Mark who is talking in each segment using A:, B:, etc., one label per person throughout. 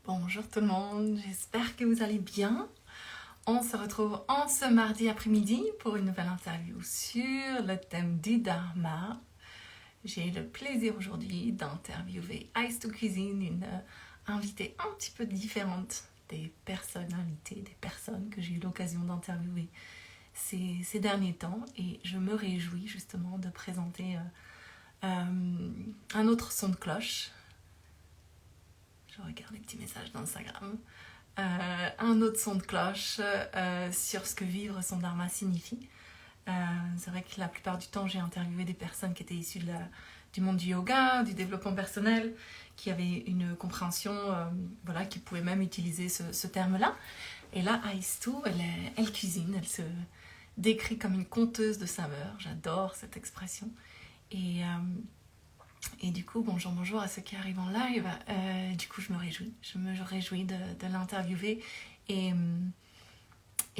A: Bonjour tout le monde, j'espère que vous allez bien. On se retrouve en ce mardi après-midi pour une nouvelle interview sur le thème du Dharma. J'ai le plaisir aujourd'hui d'interviewer Ice to Cuisine, une invitée un petit peu différente des personnalités, des personnes que j'ai eu l'occasion d'interviewer ces derniers temps. Et je me réjouis justement de présenter un autre son de cloche. Je regarde les petits messages d'Instagram. Un autre son de cloche sur ce que vivre son dharma signifie. C'est vrai que la plupart du temps, j'ai interviewé des personnes qui étaient issues du monde du yoga, du développement personnel, qui avaient une compréhension, voilà, qui pouvaient même utiliser ce terme-là. Et là, Aïstou, elle cuisine, elle se décrit comme une conteuse de saveurs. J'adore cette expression. Et du coup, bonjour à ceux qui arrivent en live. Du coup, je me réjouis de l'interviewer et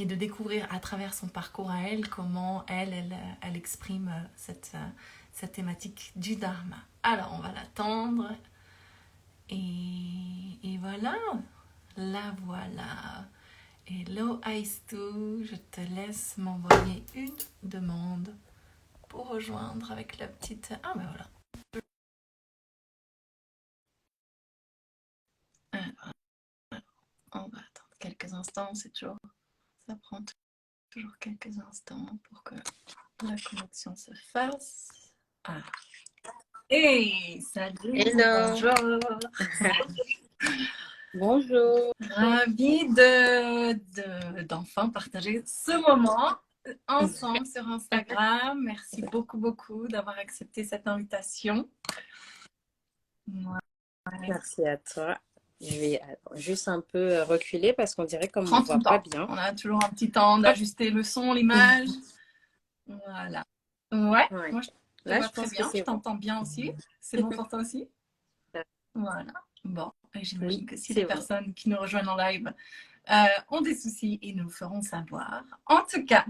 A: de découvrir à travers son parcours à elle comment elle exprime cette thématique du Dharma. Alors, on va l'attendre. Et voilà, la voilà. Hello Aïstou, je te laisse m'envoyer une demande pour rejoindre avec la petite... Ah ben voilà. Alors, on va attendre quelques instants, ça prend toujours quelques instants pour que la connexion se fasse. Ah. Hey, salut,
B: Hello.
A: bonjour.
B: Bonjour.
A: Ravie d'enfin partager ce moment ensemble sur Instagram. Merci beaucoup d'avoir accepté cette invitation. Ouais.
B: Merci à toi. Je vais juste un peu reculer parce qu'on dirait qu'on ne me
A: Prends ton
B: voit pas
A: temps.
B: bien.
A: On a toujours un petit temps d'ajuster le son, l'image. Voilà. Ouais,
B: Ouais.
A: moi je te
B: Là,
A: vois
B: je
A: très
B: pense que
A: bien. Je
B: c'est bon.
A: t'entends bien aussi. C'est bon pour toi aussi? Voilà. Bon, et
B: Oui,
A: j'imagine que si les
B: c'est bon.
A: personnes qui nous rejoignent en live ont des soucis, ils nous feront savoir. En tout cas,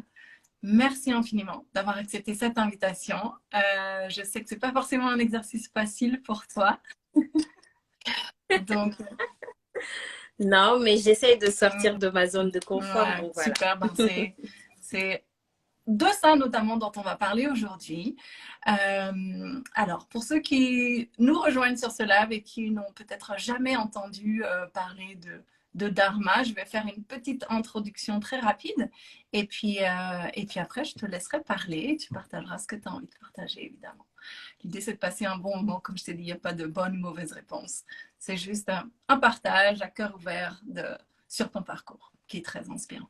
A: merci infiniment d'avoir accepté cette invitation. Je sais que c'est pas forcément un exercice facile pour toi. Donc,
B: Non, mais j'essaye de sortir de ma zone de confort,
A: ouais,
B: donc voilà.
A: super. Ben, c'est de ça notamment dont on va parler aujourd'hui. Alors, pour ceux qui nous rejoignent sur ce live et qui n'ont peut-être jamais entendu parler de Dharma, je vais faire une petite introduction très rapide et puis après, je te laisserai parler. Tu partageras ce que tu as envie de partager, évidemment. L'idée, c'est de passer un bon moment. Comme je t'ai dit, il n'y a pas de bonne ou mauvaise réponse. C'est juste un partage à cœur ouvert sur ton parcours qui est très inspirant.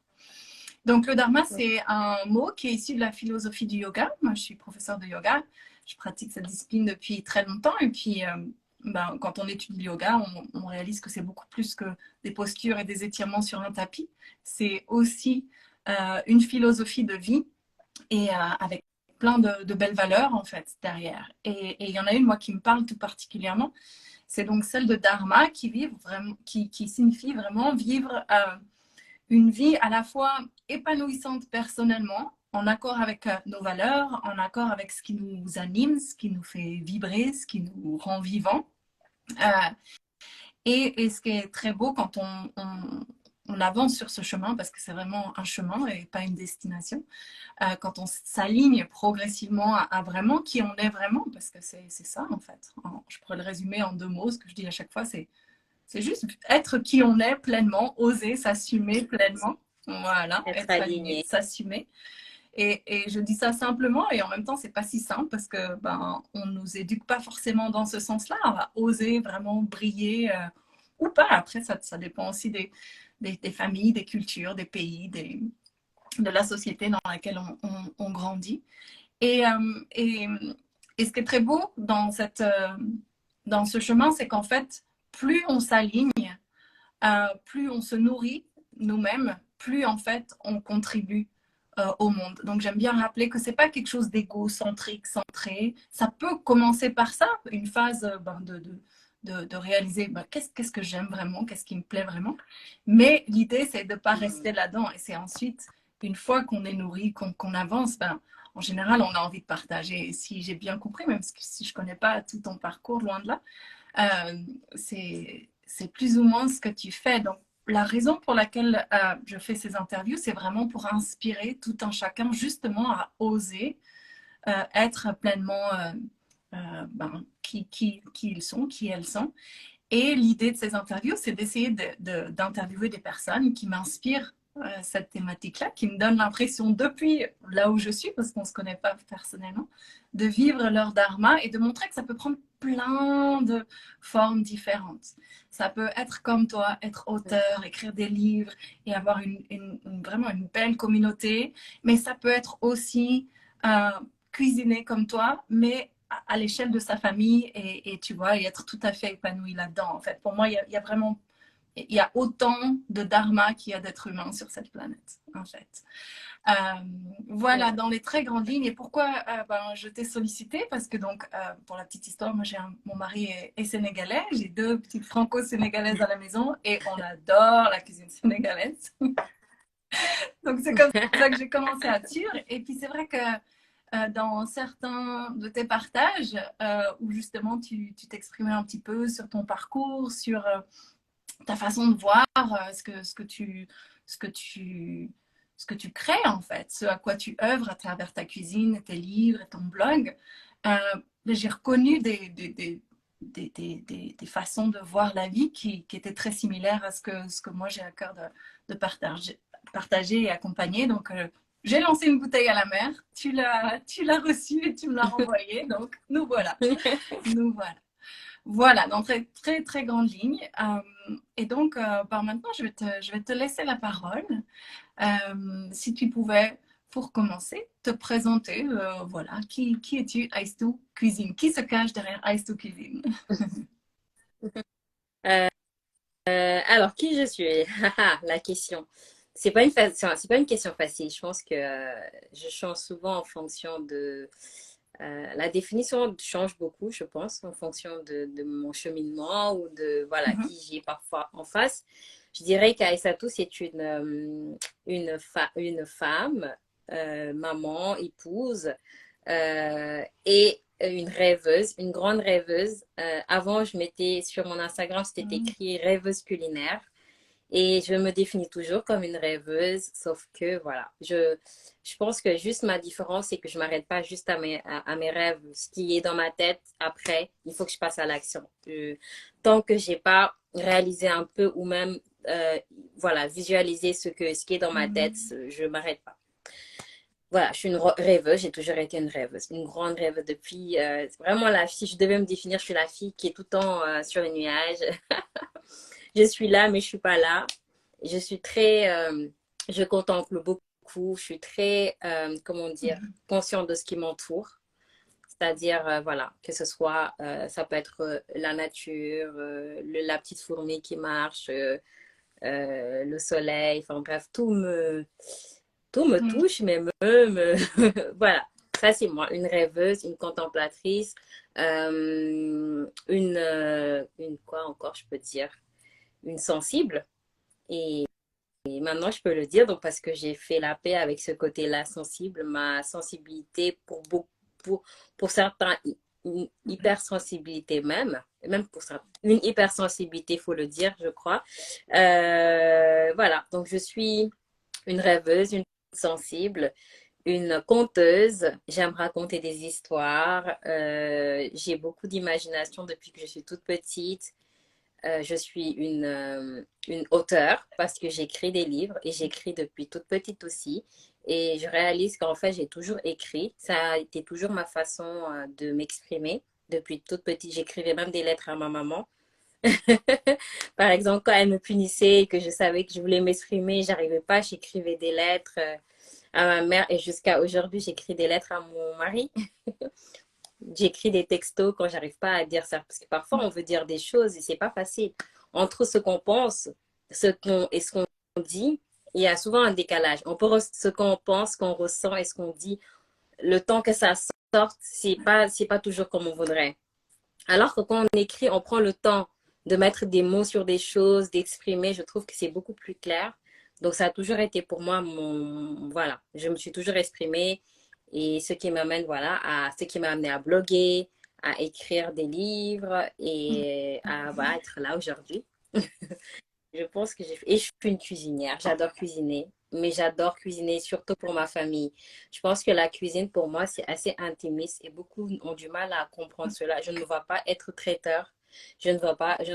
A: Donc, le dharma, c'est un mot qui est issu de la philosophie du yoga. Moi, je suis professeure de yoga. Je pratique cette discipline depuis très longtemps. Et puis, quand on étudie le yoga, on réalise que c'est beaucoup plus que des postures et des étirements sur un tapis. C'est aussi une philosophie de vie et avec plein de belles valeurs, en fait, derrière. Et il y en a une, moi, qui me parle tout particulièrement. C'est donc celle de dharma qui signifie vraiment vivre une vie à la fois épanouissante personnellement, en accord avec nos valeurs, en accord avec ce qui nous anime, ce qui nous fait vibrer, ce qui nous rend vivants. Et ce qui est très beau quand on avance sur ce chemin, parce que c'est vraiment un chemin et pas une destination, quand on s'aligne progressivement à vraiment qui on est vraiment, parce que c'est ça en fait. Je pourrais le résumer en deux mots, ce que je dis à chaque fois, c'est juste être qui on est pleinement, oser s'assumer pleinement. Voilà,
B: Être
A: être aligné,
B: aligné.
A: s'assumer. Et je dis ça simplement et en même temps, c'est pas si simple parce que on nous éduque pas forcément dans ce sens-là. On va oser vraiment briller ou pas. Après, ça dépend aussi des familles, des cultures, des pays, de la société dans laquelle on grandit. Et, euh, et, et ce qui est très beau dans ce chemin, c'est qu'en fait, plus on s'aligne, plus on se nourrit nous-mêmes, plus en fait on contribue au monde. Donc j'aime bien rappeler que c'est pas quelque chose d'égocentrique, centré. Ça peut commencer par ça, une phase de réaliser qu'est-ce que j'aime vraiment, qu'est-ce qui me plaît vraiment. Mais l'idée, c'est de ne pas rester là-dedans. Et c'est ensuite, une fois qu'on est nourri, qu'on avance, en général, on a envie de partager. Et si j'ai bien compris, même si je ne connais pas tout ton parcours, loin de là, euh, c'est c'est plus ou moins ce que tu fais. Donc, la raison pour laquelle je fais ces interviews, c'est vraiment pour inspirer tout un chacun justement à oser être pleinement qui ils sont, qui elles sont. Et l'idée de ces interviews, c'est d'essayer d'interviewer des personnes qui m'inspirent cette thématique-là, qui me donnent l'impression, depuis là où je suis, parce qu'on ne se connaît pas personnellement, de vivre leur dharma et de montrer que ça peut prendre plein de formes différentes. Ça peut être comme toi, être auteur, écrire des livres et avoir vraiment une belle communauté, mais ça peut être aussi cuisiner comme toi, mais à l'échelle de sa famille et tu vois, et être tout à fait épanoui là-dedans. En fait, pour moi, il y a vraiment, il y a autant de dharma qu'il y a d'êtres humains sur cette planète, en fait. Euh, voilà, dans les très grandes lignes. Et pourquoi je t'ai sollicité? Parce que donc, pour la petite histoire, moi, mon mari est sénégalais. J'ai deux petites franco-sénégalaises à la maison et on adore la cuisine sénégalaise. Donc, c'est comme ça que j'ai commencé à suivre. Et puis, c'est vrai que dans certains de tes partages, où justement tu t'exprimais un petit peu sur ton parcours, sur ta façon de voir ce que tu crées en fait, ce à quoi tu œuvres à travers ta cuisine, tes livres et ton blog. Euh, j'ai reconnu des façons de voir la vie qui étaient très similaires à ce que moi j'ai à cœur de partager et accompagner. Donc, j'ai lancé une bouteille à la mer, tu l'as reçue et tu me l'as renvoyée. Donc, nous voilà. Nous voilà. Voilà, dans très, très, très grande ligne. Et donc, maintenant, je vais te laisser la parole. Si tu pouvais, pour commencer, te présenter, voilà, qui es-tu, Ice2 Cuisine? Qui se cache derrière Ice2 Cuisine?
B: Euh, alors, qui je suis? La question. C'est pas une question facile. Je pense que je change souvent en fonction de... la définition change beaucoup, je pense, en fonction de mon cheminement ou de voilà,
A: Mhm,
B: qui j'ai parfois en face. Je dirais qu'Aïssatou, c'est une femme, maman, épouse et une rêveuse, une grande rêveuse. Avant, je mettais sur mon Instagram, c'était
A: mhm,
B: écrit rêveuse culinaire. Et je me définis toujours comme une rêveuse, sauf que voilà, je pense que juste ma différence, c'est que je m'arrête pas juste à mes rêves. Ce qui est dans ma tête, après, il faut que je passe à l'action. Tant que j'ai pas réalisé un peu ou même, voilà, visualisé ce qui est dans ma tête,
A: mhm.
B: je m'arrête pas. Voilà, je suis une rêveuse, j'ai toujours été une rêveuse, une grande rêveuse depuis, vraiment si je devais me définir, je suis la fille qui est tout le temps sur les nuages. Je suis là, mais je suis pas là. Je suis très, je contemple beaucoup. Je suis très, comment dire, consciente de ce qui m'entoure. C'est-à-dire, voilà, que ce soit, ça peut être la nature, la petite fourmi qui marche, le soleil, enfin bref, tout me
A: Mhm.
B: touche, mais voilà. Ça, c'est moi, une rêveuse, une contemplatrice, une quoi encore, je peux dire, une sensible. Et maintenant, je peux le dire donc parce que j'ai fait la paix avec ce côté-là sensible, ma sensibilité pour, pour certains, une hypersensibilité même pour certains, une hypersensibilité, il faut le dire, je crois. Voilà, donc je suis une rêveuse, une sensible, une conteuse. J'aime raconter des histoires. J'ai beaucoup d'imagination depuis que je suis toute petite. Je suis une auteure parce que j'écris des livres et j'écris depuis toute petite aussi. Et je réalise qu'en fait, j'ai toujours écrit. Ça a été toujours ma façon de m'exprimer. Depuis toute petite, j'écrivais même des lettres à ma maman. Par exemple, quand elle me punissait et que je savais que je voulais m'exprimer, j'arrivais pas, j'écrivais des lettres à ma mère et jusqu'à aujourd'hui, j'écris des lettres à mon mari. J'écris des textos quand j'arrive pas à dire ça. Parce que parfois, on veut dire des choses et c'est pas facile. Entre ce qu'on pense et ce qu'on dit, il y a souvent un décalage. Ce qu'on pense, ce qu'on ressent et ce qu'on dit, le temps que ça sorte, c'est pas toujours comme on voudrait. Alors que quand on écrit, on prend le temps de mettre des mots sur des choses, d'exprimer. Je trouve que c'est beaucoup plus clair. Donc, ça a toujours été pour moi voilà, je me suis toujours exprimée et ce qui m'amène, voilà, ce qui m'a amené à bloguer, à écrire des livres et à, voilà, être là aujourd'hui. Je pense que j'ai fait. Et je suis une cuisinière. J'adore cuisiner. Mais j'adore cuisiner surtout pour ma famille. Je pense que la cuisine, pour moi, c'est assez intimiste et beaucoup ont du mal à comprendre cela. Je ne me vois pas être traiteur. Je ne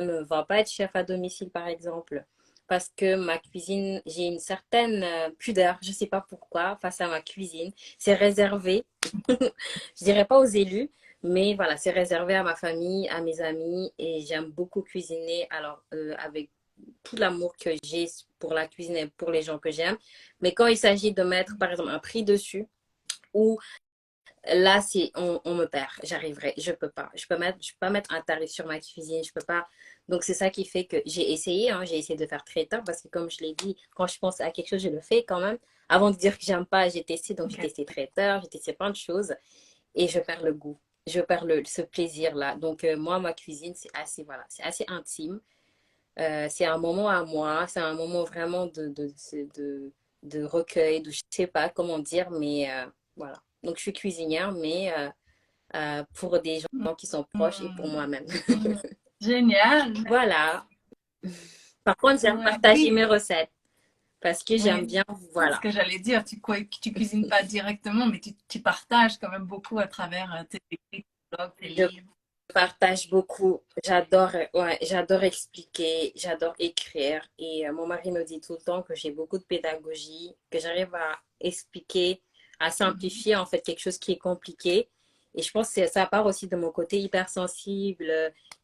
B: me vois pas être chef à domicile, par exemple. Parce que ma cuisine, j'ai une certaine pudeur. Je ne sais pas pourquoi face à ma cuisine. C'est réservé. Je dirais pas aux élus, mais voilà, c'est réservé à ma famille, à mes amis et j'aime beaucoup cuisiner. Alors, avec tout l'amour que j'ai pour la cuisine et pour les gens que j'aime. Mais quand il s'agit de mettre, par exemple, un prix dessus, ou là, c'est, on me perd. J'arriverai. Je peux pas. Je peux pas mettre un tarif sur ma cuisine. Je peux pas. Donc, c'est ça qui fait que j'ai essayé, hein, j'ai essayé de faire traiteur parce que, comme je l'ai dit, quand je pense à quelque chose, je le fais quand même. Avant de dire que j'aime pas, j'ai testé. Donc, j'ai
A: Ok.
B: testé traiteur, j'ai testé plein de choses et je perds le goût. Je perds ce plaisir-là. Donc, moi, ma cuisine, c'est assez, voilà, c'est assez intime. C'est un moment à moi, c'est un moment vraiment de recueil, de je sais pas comment dire, mais voilà. Donc je suis cuisinière, mais pour des gens qui sont proches et pour
A: Hmm.
B: moi-même.
A: Hmm. Génial.
B: Voilà. Par contre, j'aime
A: Ouais,
B: partager
A: oui,
B: mes recettes parce que j'aime
A: oui.
B: bien,
A: C'est ce
B: voilà.
A: que j'allais dire. Tu cuisines pas directement, mais tu partages quand même beaucoup à travers tes écrits, tes blogs, tes
B: Je
A: livres.
B: partage beaucoup. J'adore, ouais, j'adore expliquer, j'adore écrire. Et mon mari me dit tout le temps que j'ai beaucoup de pédagogie, que j'arrive à expliquer, à
A: Mhm.
B: simplifier en fait quelque chose qui est compliqué. Et je pense que ça part aussi de mon côté hypersensible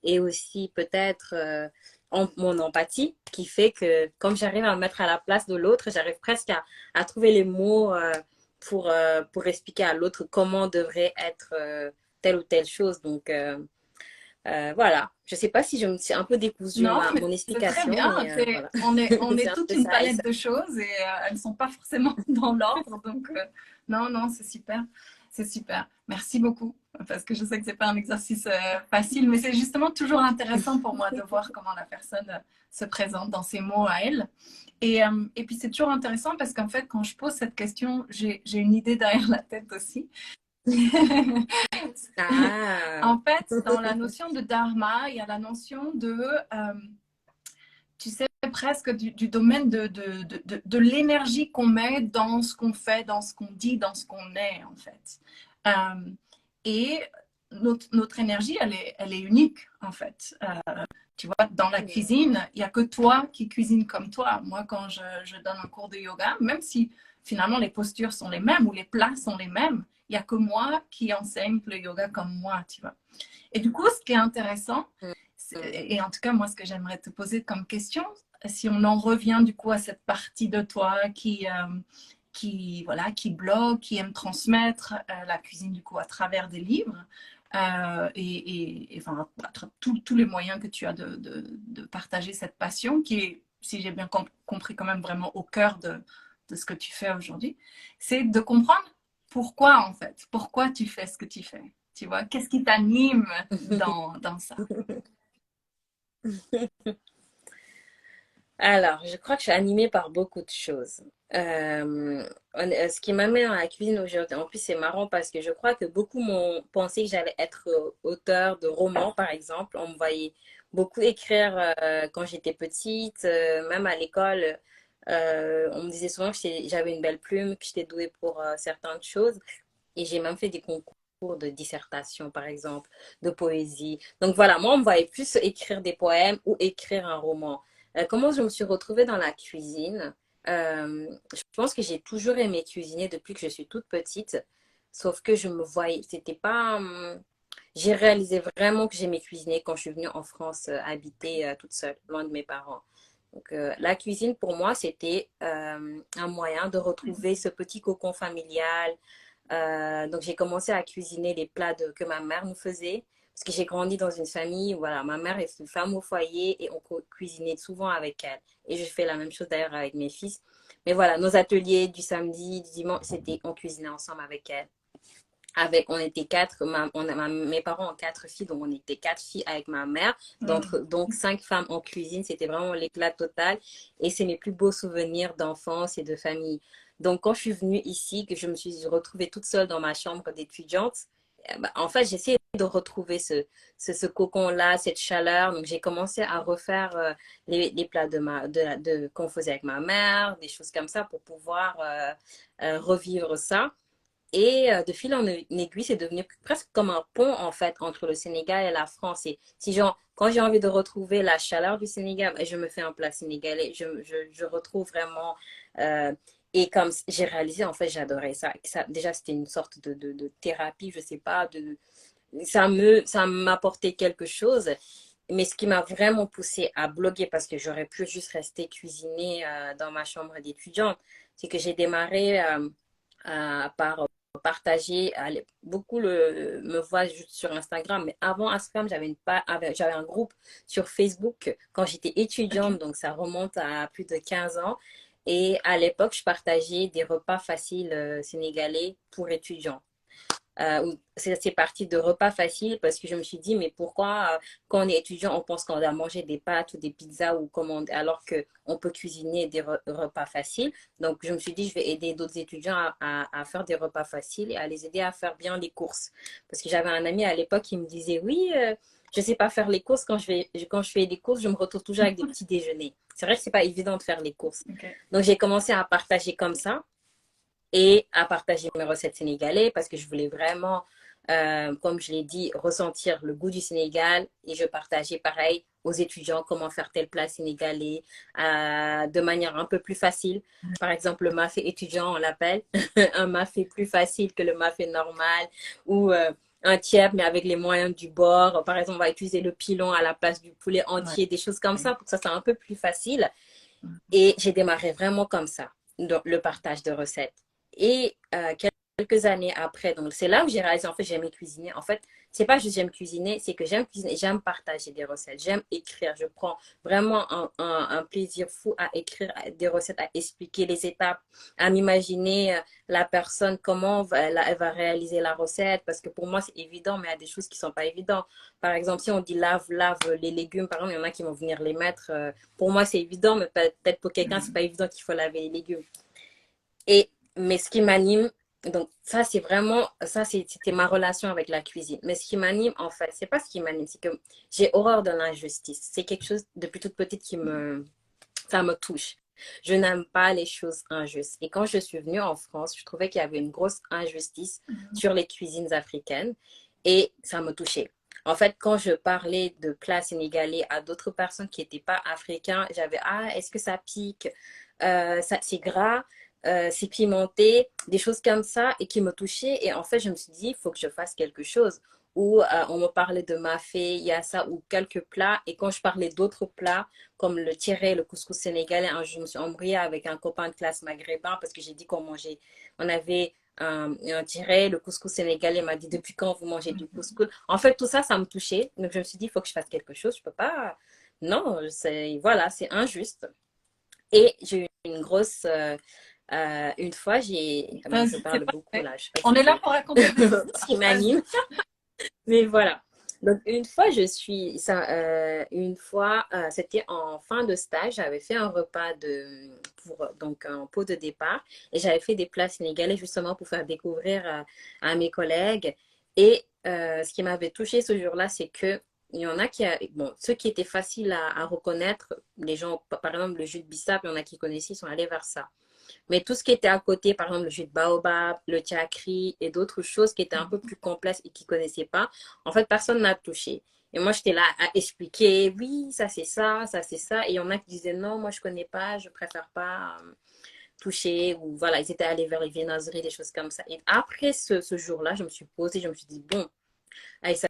B: et aussi peut-être mon empathie qui fait que comme j'arrive à me mettre à la place de l'autre, j'arrive presque à trouver les mots pour expliquer à l'autre comment devrait être telle ou telle chose. Donc, voilà. Je sais pas si je me suis un peu décousue
A: Non, mais
B: mon
A: c'est très
B: explication,
A: bien.
B: mais voilà.
A: On
B: C'est
A: est
B: un
A: toute
B: peu
A: une
B: ça et ça.
A: palette de choses et elles ne sont pas forcément dans l'ordre. Donc, non, non, c'est super. C'est super. Merci beaucoup. Parce que je sais que c'est pas un exercice facile, mais c'est justement toujours intéressant pour moi de voir comment la personne se présente dans ses mots à elle. Et puis, c'est toujours intéressant parce qu'en fait, quand je pose cette question, j'ai une idée derrière la tête aussi.
B: Ah,
A: En fait, dans la notion de dharma, il y a la notion de, tu sais, presque du domaine de l'énergie qu'on met dans ce qu'on fait, dans ce qu'on dit, dans ce qu'on est, en fait. Euh, et notre énergie, elle est unique, en fait. Tu vois, dans la cuisine, il n'y a que toi qui cuisines comme toi. Moi, quand je donne un cours de yoga, même si finalement les postures sont les mêmes ou les plats sont les mêmes, il n'y a que moi qui enseigne le yoga comme moi, tu vois. Et du coup, ce qui est intéressant, et en tout cas, moi, ce que j'aimerais te poser comme question, si on en revient du coup à cette partie de toi voilà, qui blogue, qui aime transmettre la cuisine du coup à travers des livres, enfin, tous les moyens que tu as de partager cette passion qui est, si j'ai bien compris, quand même vraiment au cœur de ce que tu fais aujourd'hui, c'est de comprendre pourquoi en fait, pourquoi tu fais ce que tu fais. Tu vois, qu'est-ce qui t'anime dans ça?
B: alors, je crois que je suis animée par beaucoup de choses. Ce qui m'amène à la cuisine aujourd'hui, en plus c'est marrant parce que je crois que beaucoup m'ont pensé que j'allais être auteur de romans, par exemple. On me voyait beaucoup écrire quand j'étais petite, même à l'école. On me disait souvent que j'avais une belle plume, que j'étais douée pour certaines choses. Et j'ai même fait des concours de dissertation, par exemple, de poésie. Donc voilà, moi, on me voyait plus écrire des poèmes ou écrire un roman. Comment je me suis retrouvée dans la cuisine? Je pense que j'ai toujours aimé cuisiner depuis que je suis toute petite. Sauf que je me voyais, c'était pas. J'ai réalisé vraiment que j'aimais cuisiner quand je suis venue en France habiter toute seule, loin de mes parents. Donc, la cuisine, pour moi, c'était un moyen de retrouver ce petit cocon familial, donc j'ai commencé à cuisiner les plats que ma mère nous faisait. Parce que j'ai grandi dans une famille où voilà, ma mère est une femme au foyer et on cuisinait souvent avec elle. Et je fais la même chose d'ailleurs avec mes fils. Mais voilà, nos ateliers du samedi, du dimanche, c'était on cuisinait ensemble avec elle. On était quatre, mes parents ont quatre filles, donc on était quatre filles avec ma mère.
A: Mm.
B: Donc cinq femmes en cuisine, c'était vraiment l'éclat total. Et c'est mes plus beaux souvenirs d'enfance et de famille. Donc quand je suis venue ici, que je me suis retrouvée toute seule dans ma chambre d'étudiante, En fait, j'ai essayé de retrouver ce cocon-là, cette chaleur. Donc, j'ai commencé à refaire les plats qu'on faisait avec ma mère, des choses comme ça pour pouvoir revivre ça. Et de fil en aiguille, c'est devenu presque comme un pont, en fait, entre le Sénégal et la France. Et si genre, quand j'ai envie de retrouver la chaleur du Sénégal, ben, je me fais un plat sénégalais. Je retrouve vraiment... euh, et comme j'ai réalisé, en fait, j'adorais ça. Déjà, c'était une sorte de thérapie, je sais pas, ça m'apportait quelque chose. Mais ce qui m'a vraiment poussé à bloguer, parce que j'aurais pu juste rester cuisiner dans ma chambre d'étudiante, c'est que j'ai démarré par partager. Beaucoup me voient juste sur Instagram, mais avant Instagram, j'avais un groupe sur Facebook quand j'étais étudiante,
A: Ok.
B: donc ça remonte à plus de 15 ans. Et à l'époque, je partageais des repas faciles sénégalais pour étudiants. C'est parti de repas faciles parce que je me suis dit, mais pourquoi, quand on est étudiant, on pense qu'on doit manger des pâtes ou des pizzas ou commander, alors qu'on peut cuisiner des repas faciles. Donc, je me suis dit, je vais aider d'autres étudiants à faire des repas faciles et à les aider à faire bien les courses. Parce que j'avais un ami à l'époque qui me disait, oui, je ne sais pas faire les courses. Quand je fais des courses, je me retrouve toujours avec des petits déjeuners. C'est vrai que c'est pas évident de faire les courses.
A: Ok.
B: Donc, j'ai commencé à partager comme ça et à partager mes recettes sénégalaises parce que je voulais vraiment, comme je l'ai dit, ressentir le goût du Sénégal et je partageais pareil aux étudiants comment faire tel plat sénégalais de manière un peu plus facile. Par exemple, le mafé étudiant, on l'appelle un mafé plus facile que le mafé normal ou un tiep mais avec les moyens du bord. Par exemple, on va utiliser le pilon à la place du poulet
A: Ouais.
B: entier, des choses comme ça pour que ça soit un peu plus facile. Et j'ai démarré vraiment comme ça, donc le partage de recettes. Et quelques années après, donc c'est là où j'ai réalisé, en fait, j'aimais cuisiner. En fait, c'est pas juste j'aime cuisiner, c'est que j'aime cuisiner, j'aime partager des recettes, j'aime écrire. Je prends vraiment un plaisir fou à écrire des recettes, à expliquer les étapes, à m'imaginer la personne, elle va réaliser la recette. Parce que pour moi, c'est évident, mais il y a des choses qui sont pas évidentes. Par exemple, si on dit lave les légumes, par exemple, il y en a qui vont venir les mettre. Pour moi, c'est évident, mais peut-être pour quelqu'un, c'est pas évident qu'il faut laver les légumes. Mais ce qui m'anime, donc ça, c'est vraiment, c'était ma relation avec la cuisine. Mais ce qui m'anime, en fait, c'est pas ce qui m'anime, c'est que j'ai horreur de l'injustice. C'est quelque chose depuis toute petite ça me touche. Je n'aime pas les choses injustes. Et quand je suis venue en France, je trouvais qu'il y avait une grosse injustice sur les cuisines africaines et ça me touchait. En fait, quand je parlais de plats sénégalais à d'autres personnes qui n'étaient pas africains, j'avais, ah, est-ce que ça pique? C'est gras, c'est pimenté, des choses comme ça et qui me touchaient. Et en fait, je me suis dit, il faut que je fasse quelque chose. Ou on me parlait de mafé, il y a ça, ou quelques plats. Et quand je parlais d'autres plats, comme le tiré, le couscous sénégalais, hein, je me suis embrouillée avec un copain de classe maghrébin parce que j'ai dit qu'on mangeait, on avait un tiré, le couscous sénégalais m'a dit depuis quand vous mangez du couscous. En fait, tout ça, ça me touchait. Donc je me suis dit, il faut que je fasse quelque chose. Je peux pas. Non, voilà, c'est injuste. Et j'ai eu une grosse. Une fois, bon, je
A: Vas-y, c'est
B: parle beaucoup
A: parfait.
B: là, je sais pas
A: On
B: si
A: est là
B: c'est
A: pour raconter des
B: ce qui
A: histoires. Vas-y.
B: m'anime, mais voilà. Donc une fois, une fois, c'était en fin de stage, j'avais fait un repas pour donc un pot de départ et j'avais fait des plats sénégalais justement pour faire découvrir à mes collègues. Et ce qui m'avait touché ce jour-là, c'est que il y en a bon, ceux qui étaient faciles à reconnaître, les gens, par exemple le jus de bissap, il y en a qui connaissaient, ils sont allés vers ça. Mais tout ce qui était à côté, par exemple le jus de baobab, le tchakri et d'autres choses qui étaient un peu plus complexes et qui ne connaissaient pas, en fait, personne n'a touché. Et moi, j'étais là à expliquer, oui, ça, c'est ça. Et il y en a qui disaient, non, moi, je ne connais pas, je ne préfère pas toucher. Ou voilà, ils étaient allés vers les viennoiseries, des choses comme ça. Et après ce jour-là, je me suis posée, je me suis dit, bon, allez, ça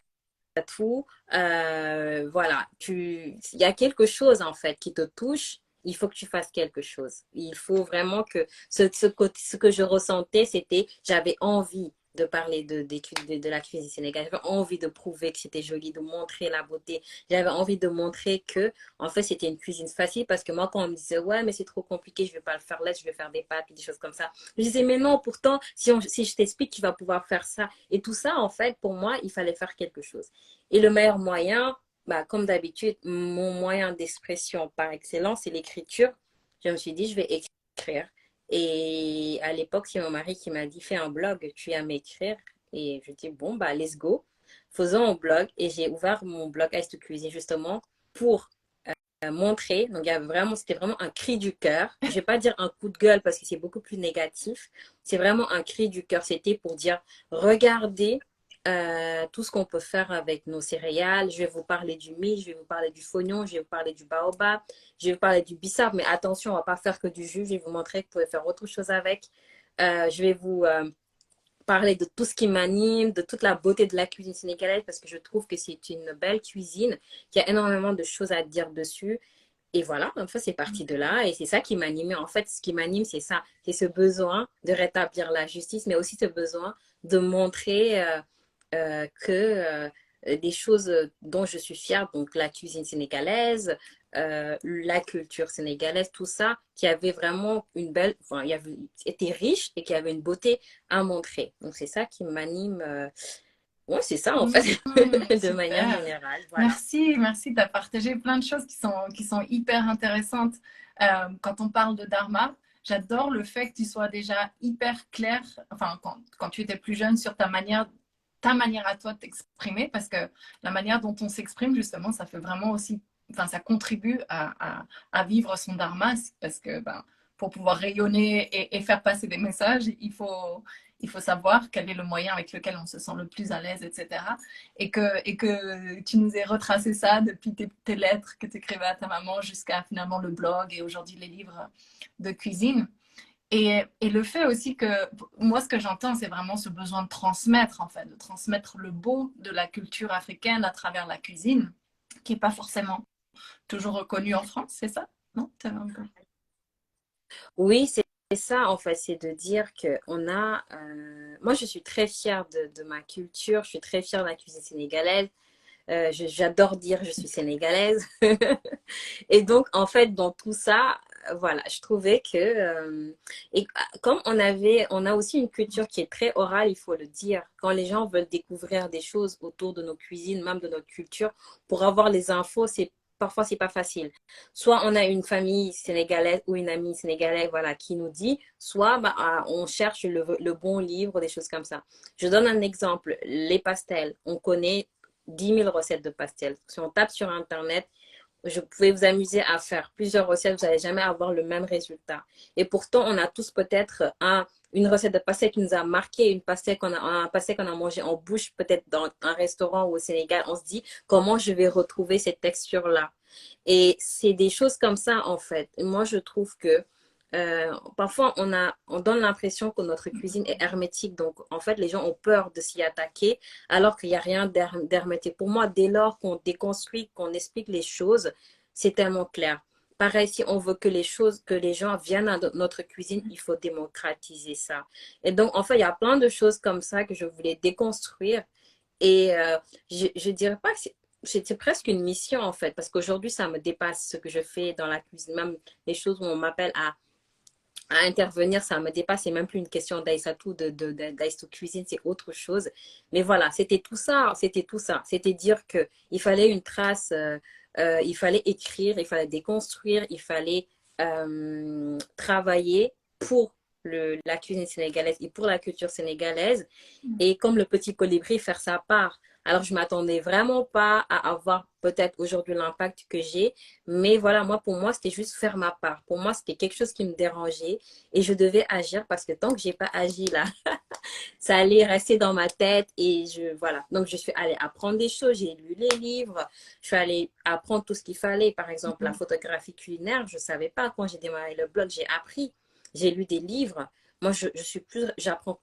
B: tout. Voilà, il y a quelque chose en fait qui te touche. Il faut que tu fasses quelque chose. Il faut vraiment que ce que je ressentais, c'était j'avais envie de parler de la cuisine sénégalaise. J'avais envie de prouver que c'était joli, de montrer la beauté. J'avais envie de montrer que, en fait, c'était une cuisine facile parce que moi, quand on me disait, ouais, mais c'est trop compliqué, je vais pas le faire là, je vais faire des pâtes ou des choses comme ça. Je disais, mais non, pourtant, si je t'explique, tu vas pouvoir faire ça. Et tout ça, en fait, pour moi, il fallait faire quelque chose. Et le meilleur moyen, bah, comme d'habitude, mon moyen d'expression par excellence, c'est l'écriture. Je me suis dit, je vais écrire. Et à l'époque, c'est mon mari qui m'a dit, fais un blog, tu aimes écrire. Et je dis, bon, bah, let's go. Faisons un blog. Et j'ai ouvert mon blog Ice to Cuisine justement pour montrer. Donc, il y avait vraiment, c'était vraiment un cri du cœur. Je vais pas dire un coup de gueule parce que c'est beaucoup plus négatif. C'est vraiment un cri du cœur. C'était pour dire, regardez tout ce qu'on peut faire avec nos céréales. Je vais vous parler du mil, je vais vous parler du fognon, je vais vous parler du baobab, je vais vous parler du bissap. Mais attention, on va pas faire que du jus. Je vais vous montrer que vous pouvez faire autre chose avec. Je vais vous parler de tout ce qui m'anime, de toute la beauté de la cuisine sénégalaise parce que je trouve que c'est une belle cuisine, qu'il y a énormément de choses à dire dessus. Et voilà, en fait, c'est parti de là et c'est ça qui m'animait. En fait, ce qui m'anime, c'est ça, c'est ce besoin de rétablir la justice, mais aussi ce besoin de montrer que des choses dont je suis fière, donc la cuisine sénégalaise, la culture sénégalaise, tout ça, qui avait vraiment une belle, enfin, était riche et qui avait une beauté à montrer. Donc c'est ça qui m'anime. Ouais, c'est ça en fait, de manière
A: Super.
B: générale. Voilà.
A: Merci, merci. Tu as partagé plein de choses qui sont hyper intéressantes. Quand on parle de Dharma, j'adore le fait que tu sois déjà hyper clair, enfin, quand tu étais plus jeune, sur ta manière à toi de t'exprimer, parce que la manière dont on s'exprime, justement, ça fait vraiment aussi, enfin, ça contribue à vivre son Dharma, parce que ben, pour pouvoir rayonner et faire passer des messages, il faut savoir quel est le moyen avec lequel on se sent le plus à l'aise, etc. Et que tu nous aies retracé ça depuis tes lettres que tu écrivais à ta maman jusqu'à finalement le blog et aujourd'hui les livres de cuisine. Et le fait aussi que, moi, ce que j'entends, c'est vraiment ce besoin de transmettre, en fait, de transmettre le beau de la culture africaine à travers la cuisine, qui n'est pas forcément toujours reconnue en France, c'est ça? Non?
B: Oui, c'est ça en fait, c'est de dire que on a. Moi, je suis très fière de ma culture, je suis très fière de la cuisine sénégalaise. J'adore dire je suis sénégalaise. Et donc, en fait, dans tout ça, voilà, je trouvais que et comme on a aussi une culture qui est très orale, il faut le dire. Quand les gens veulent découvrir des choses autour de nos cuisines, même de notre culture, pour avoir les infos, c'est pas facile. Soit on a une famille sénégalaise ou une amie sénégalaise, voilà, qui nous dit, soit bah, on cherche le bon livre, des choses comme ça. Je donne un exemple, les pastels. On connaît 10 000 recettes de pastels. Si on tape sur Internet, je pouvais vous amuser à faire plusieurs recettes, vous n'allez jamais avoir le même résultat. Et pourtant, on a tous peut-être une recette de pastel qui nous a marqué, un pastel qu'on a mangé en bouche, peut-être dans un restaurant ou au Sénégal. On se dit, comment je vais retrouver cette texture-là? Et c'est des choses comme ça, en fait. Et moi, je trouve que parfois, on donne l'impression que notre cuisine est hermétique. Donc, en fait, les gens ont peur de s'y attaquer alors qu'il n'y a rien d'hermétique. Pour moi, dès lors qu'on déconstruit, qu'on explique les choses, c'est tellement clair. Pareil, si on veut que que les gens viennent à notre cuisine, il faut démocratiser ça. Et donc, en fait, il y a plein de choses comme ça que je voulais déconstruire. Et je dirais pas que c'est presque une mission, en fait, parce qu'aujourd'hui, ça me dépasse ce que je fais dans la cuisine, même les choses où on m'appelle à intervenir, ça me dépasse. C'est même plus une question d'Aïssatou, d'Aïssatou Cuisine, c'est autre chose. Mais voilà, c'était tout ça, c'était tout ça. C'était dire que il fallait une trace, il fallait écrire, il fallait déconstruire, il fallait travailler pour la cuisine sénégalaise et pour la culture sénégalaise et comme le petit colibri faire sa part. Alors, je m'attendais vraiment pas à avoir peut-être aujourd'hui l'impact que j'ai, mais voilà, pour moi, c'était juste faire ma part. Pour moi, c'était quelque chose qui me dérangeait et je devais agir parce que tant que j'ai pas agi là, ça allait rester dans ma tête et voilà. Donc, je suis allée apprendre des choses, j'ai lu les livres, je suis allée apprendre tout ce qu'il fallait. Par exemple, la photographie culinaire, je savais pas quand j'ai démarré le blog, j'ai appris, j'ai lu des livres. Moi, je suis j'apprends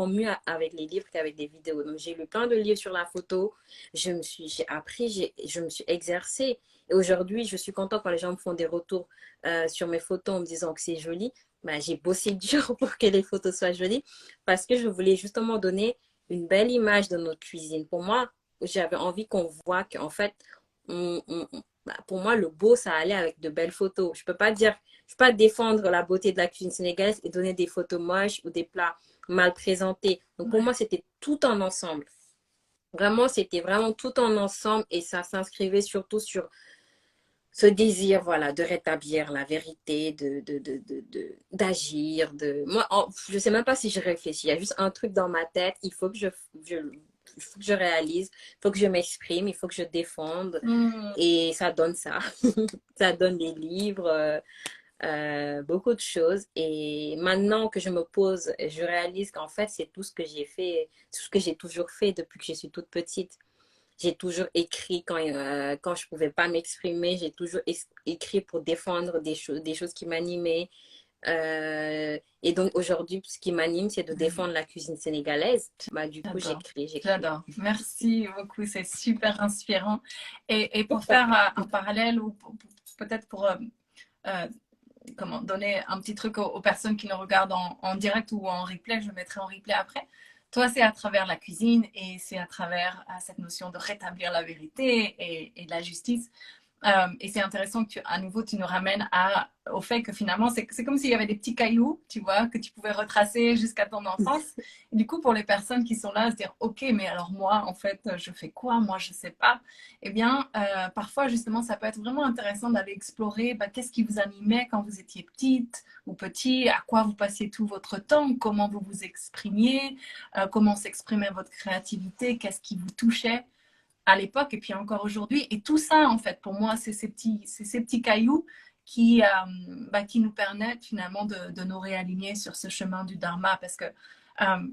B: mieux avec les livres qu'avec des vidéos. Donc, j'ai lu plein de livres sur la photo. J'ai appris, je me suis exercée. Et aujourd'hui, je suis contente quand les gens me font des retours sur mes photos en me disant que c'est joli. Ben, j'ai bossé dur pour que les photos soient jolies parce que je voulais justement donner une belle image de notre cuisine. Pour moi, j'avais envie qu'on voit qu'en fait, pour moi, le beau, ça allait avec de belles photos. Je peux pas défendre la beauté de la cuisine sénégalaise et donner des photos moches ou des plats mal présentés. Donc pour moi, c'était tout un ensemble. Vraiment, c'était vraiment tout un ensemble et ça s'inscrivait surtout sur ce désir, voilà, de rétablir la vérité, d'agir, Moi, je sais même pas si je réfléchis. Il y a juste un truc dans ma tête. Je, il faut que je réalise, il faut que je m'exprime, il faut que je défende.
A: Hmm,
B: Et ça donne ça. Ça donne des livres, beaucoup de choses. Et maintenant que je me pose, je réalise qu'en fait, c'est tout ce que j'ai fait, tout ce que j'ai toujours fait depuis que je suis toute petite. J'ai toujours écrit quand je pouvais pas m'exprimer. J'ai toujours écrit pour défendre des choses qui m'animaient. Et donc aujourd'hui, ce qui m'anime, c'est de défendre la cuisine sénégalaise. Bah, du coup,
A: j'adore.
B: j'écris.
A: J'adore. Merci beaucoup, c'est super inspirant. Et pour faire un parallèle ou peut-être pour euh, comment donner un petit truc aux personnes qui nous regardent en direct ou en replay, je le mettrai en replay après. Toi, c'est à travers la cuisine et c'est à travers cette notion de rétablir la vérité et de la justice. Et c'est intéressant que à nouveau tu nous ramènes au fait que finalement c'est comme s'il y avait des petits cailloux, tu vois, que tu pouvais retracer jusqu'à ton enfance. Et du coup, pour les personnes qui sont là, se dire ok, mais alors moi en fait je fais quoi? Moi je sais pas. Eh bien, parfois justement ça peut être vraiment intéressant d'aller explorer qu'est-ce qui vous animait quand vous étiez petite ou petit, à quoi vous passiez tout votre temps, comment vous vous exprimiez, comment s'exprimait votre créativité, qu'est-ce qui vous touchait à l'époque et puis encore aujourd'hui. Et tout ça, en fait, pour moi, c'est ces petits cailloux qui nous permettent finalement de nous réaligner sur ce chemin du Dharma. Parce que,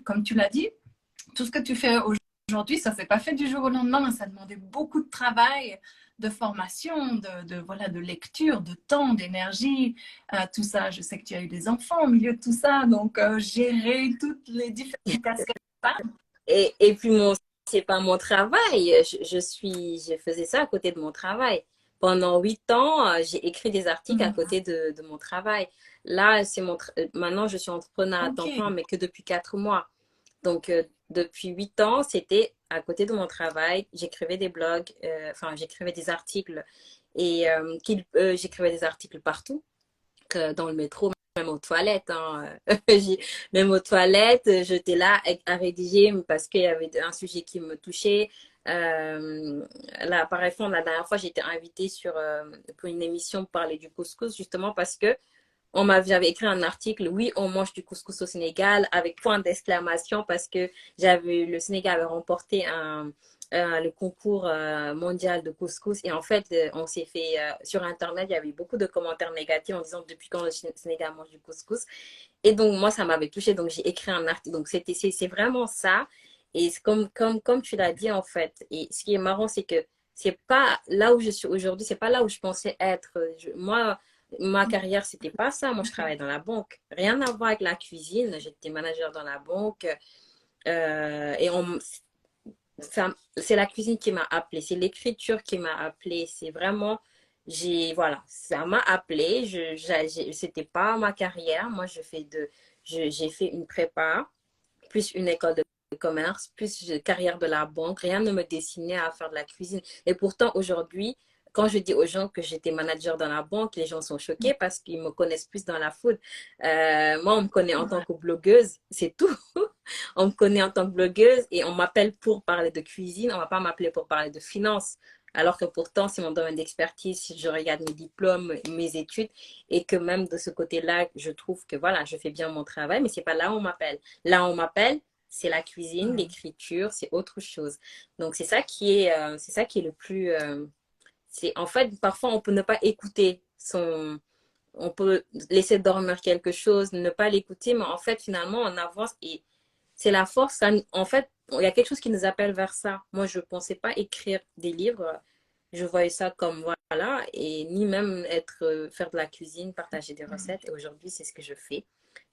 A: comme tu l'as dit, tout ce que tu fais aujourd'hui, ça ne s'est pas fait du jour au lendemain. Ça a demandé beaucoup de travail, de formation, voilà, de lecture, de temps, d'énergie, tout ça. Je sais que tu as eu des enfants au milieu de tout ça, donc gérer toutes les différentes casquettes.
B: Et puis c'est pas mon travail. Je faisais ça à côté de mon travail. Pendant 8 ans, j'ai écrit des articles à côté de mon travail. Là, maintenant, je suis entrepreneur à
A: Ok,
B: temps plein, mais que depuis 4 mois. Donc, depuis 8 ans, c'était à côté de mon travail. J'écrivais des blogs, enfin, j'écrivais des articles j'écrivais des articles partout, que dans le métro, même aux toilettes. Hein. Même aux toilettes, j'étais là à rédiger parce qu'il y avait un sujet qui me touchait. Là, par exemple, la dernière fois, j'ai été invitée pour une émission pour parler du couscous, justement parce que j'avais écrit un article, oui, on mange du couscous au Sénégal, avec point d'exclamation, parce que le Sénégal avait remporté le concours mondial de couscous. Et en fait, on s'est fait, sur Internet, il y avait beaucoup de commentaires négatifs en disant depuis quand le Sénégal mange du couscous. Et donc, moi, ça m'avait touché, donc j'ai écrit un article. Donc, c'est vraiment ça. Et comme tu l'as dit, en fait. Et ce qui est marrant, c'est que c'est pas là où je suis aujourd'hui, c'est pas là où je pensais être. Moi, ma carrière, c'était pas ça. Moi, je
A: ok.
B: travaillais dans la banque. Rien à voir avec la cuisine. J'étais manager dans la banque. Et c'est la cuisine qui m'a appelée. C'est l'écriture qui m'a appelée. C'est vraiment, voilà, ça m'a appelée. C'était pas ma carrière. Moi, j'ai fait une prépa, plus une école de commerce, plus carrière de la banque. Rien ne me destinait à faire de la cuisine. Et pourtant, aujourd'hui, quand je dis aux gens que j'étais manager dans la banque, les gens sont choqués parce qu'ils me connaissent plus dans la food. Moi, on me connaît en tant
A: Ouais.
B: que blogueuse, c'est tout. On me connaît en tant que blogueuse et on m'appelle pour parler de cuisine. On ne va pas m'appeler pour parler de finance. Alors que pourtant, c'est mon domaine d'expertise. Si je regarde mes diplômes, mes études, et que même de ce côté-là, je trouve que voilà, je fais bien mon travail, mais c'est pas là où on m'appelle. Là, on m'appelle, c'est la cuisine,
A: Mm.
B: l'écriture, c'est autre chose. Donc c'est ça qui est le plus, c'est en fait parfois on peut ne pas écouter on peut laisser dormir quelque chose, ne pas l'écouter, mais en fait finalement on avance et c'est la force. En fait, il y a quelque chose qui nous appelle vers ça. Moi, je pensais pas écrire des livres. Je voyais ça comme voilà, et ni même faire de la cuisine, partager des recettes. Et aujourd'hui, c'est ce que je fais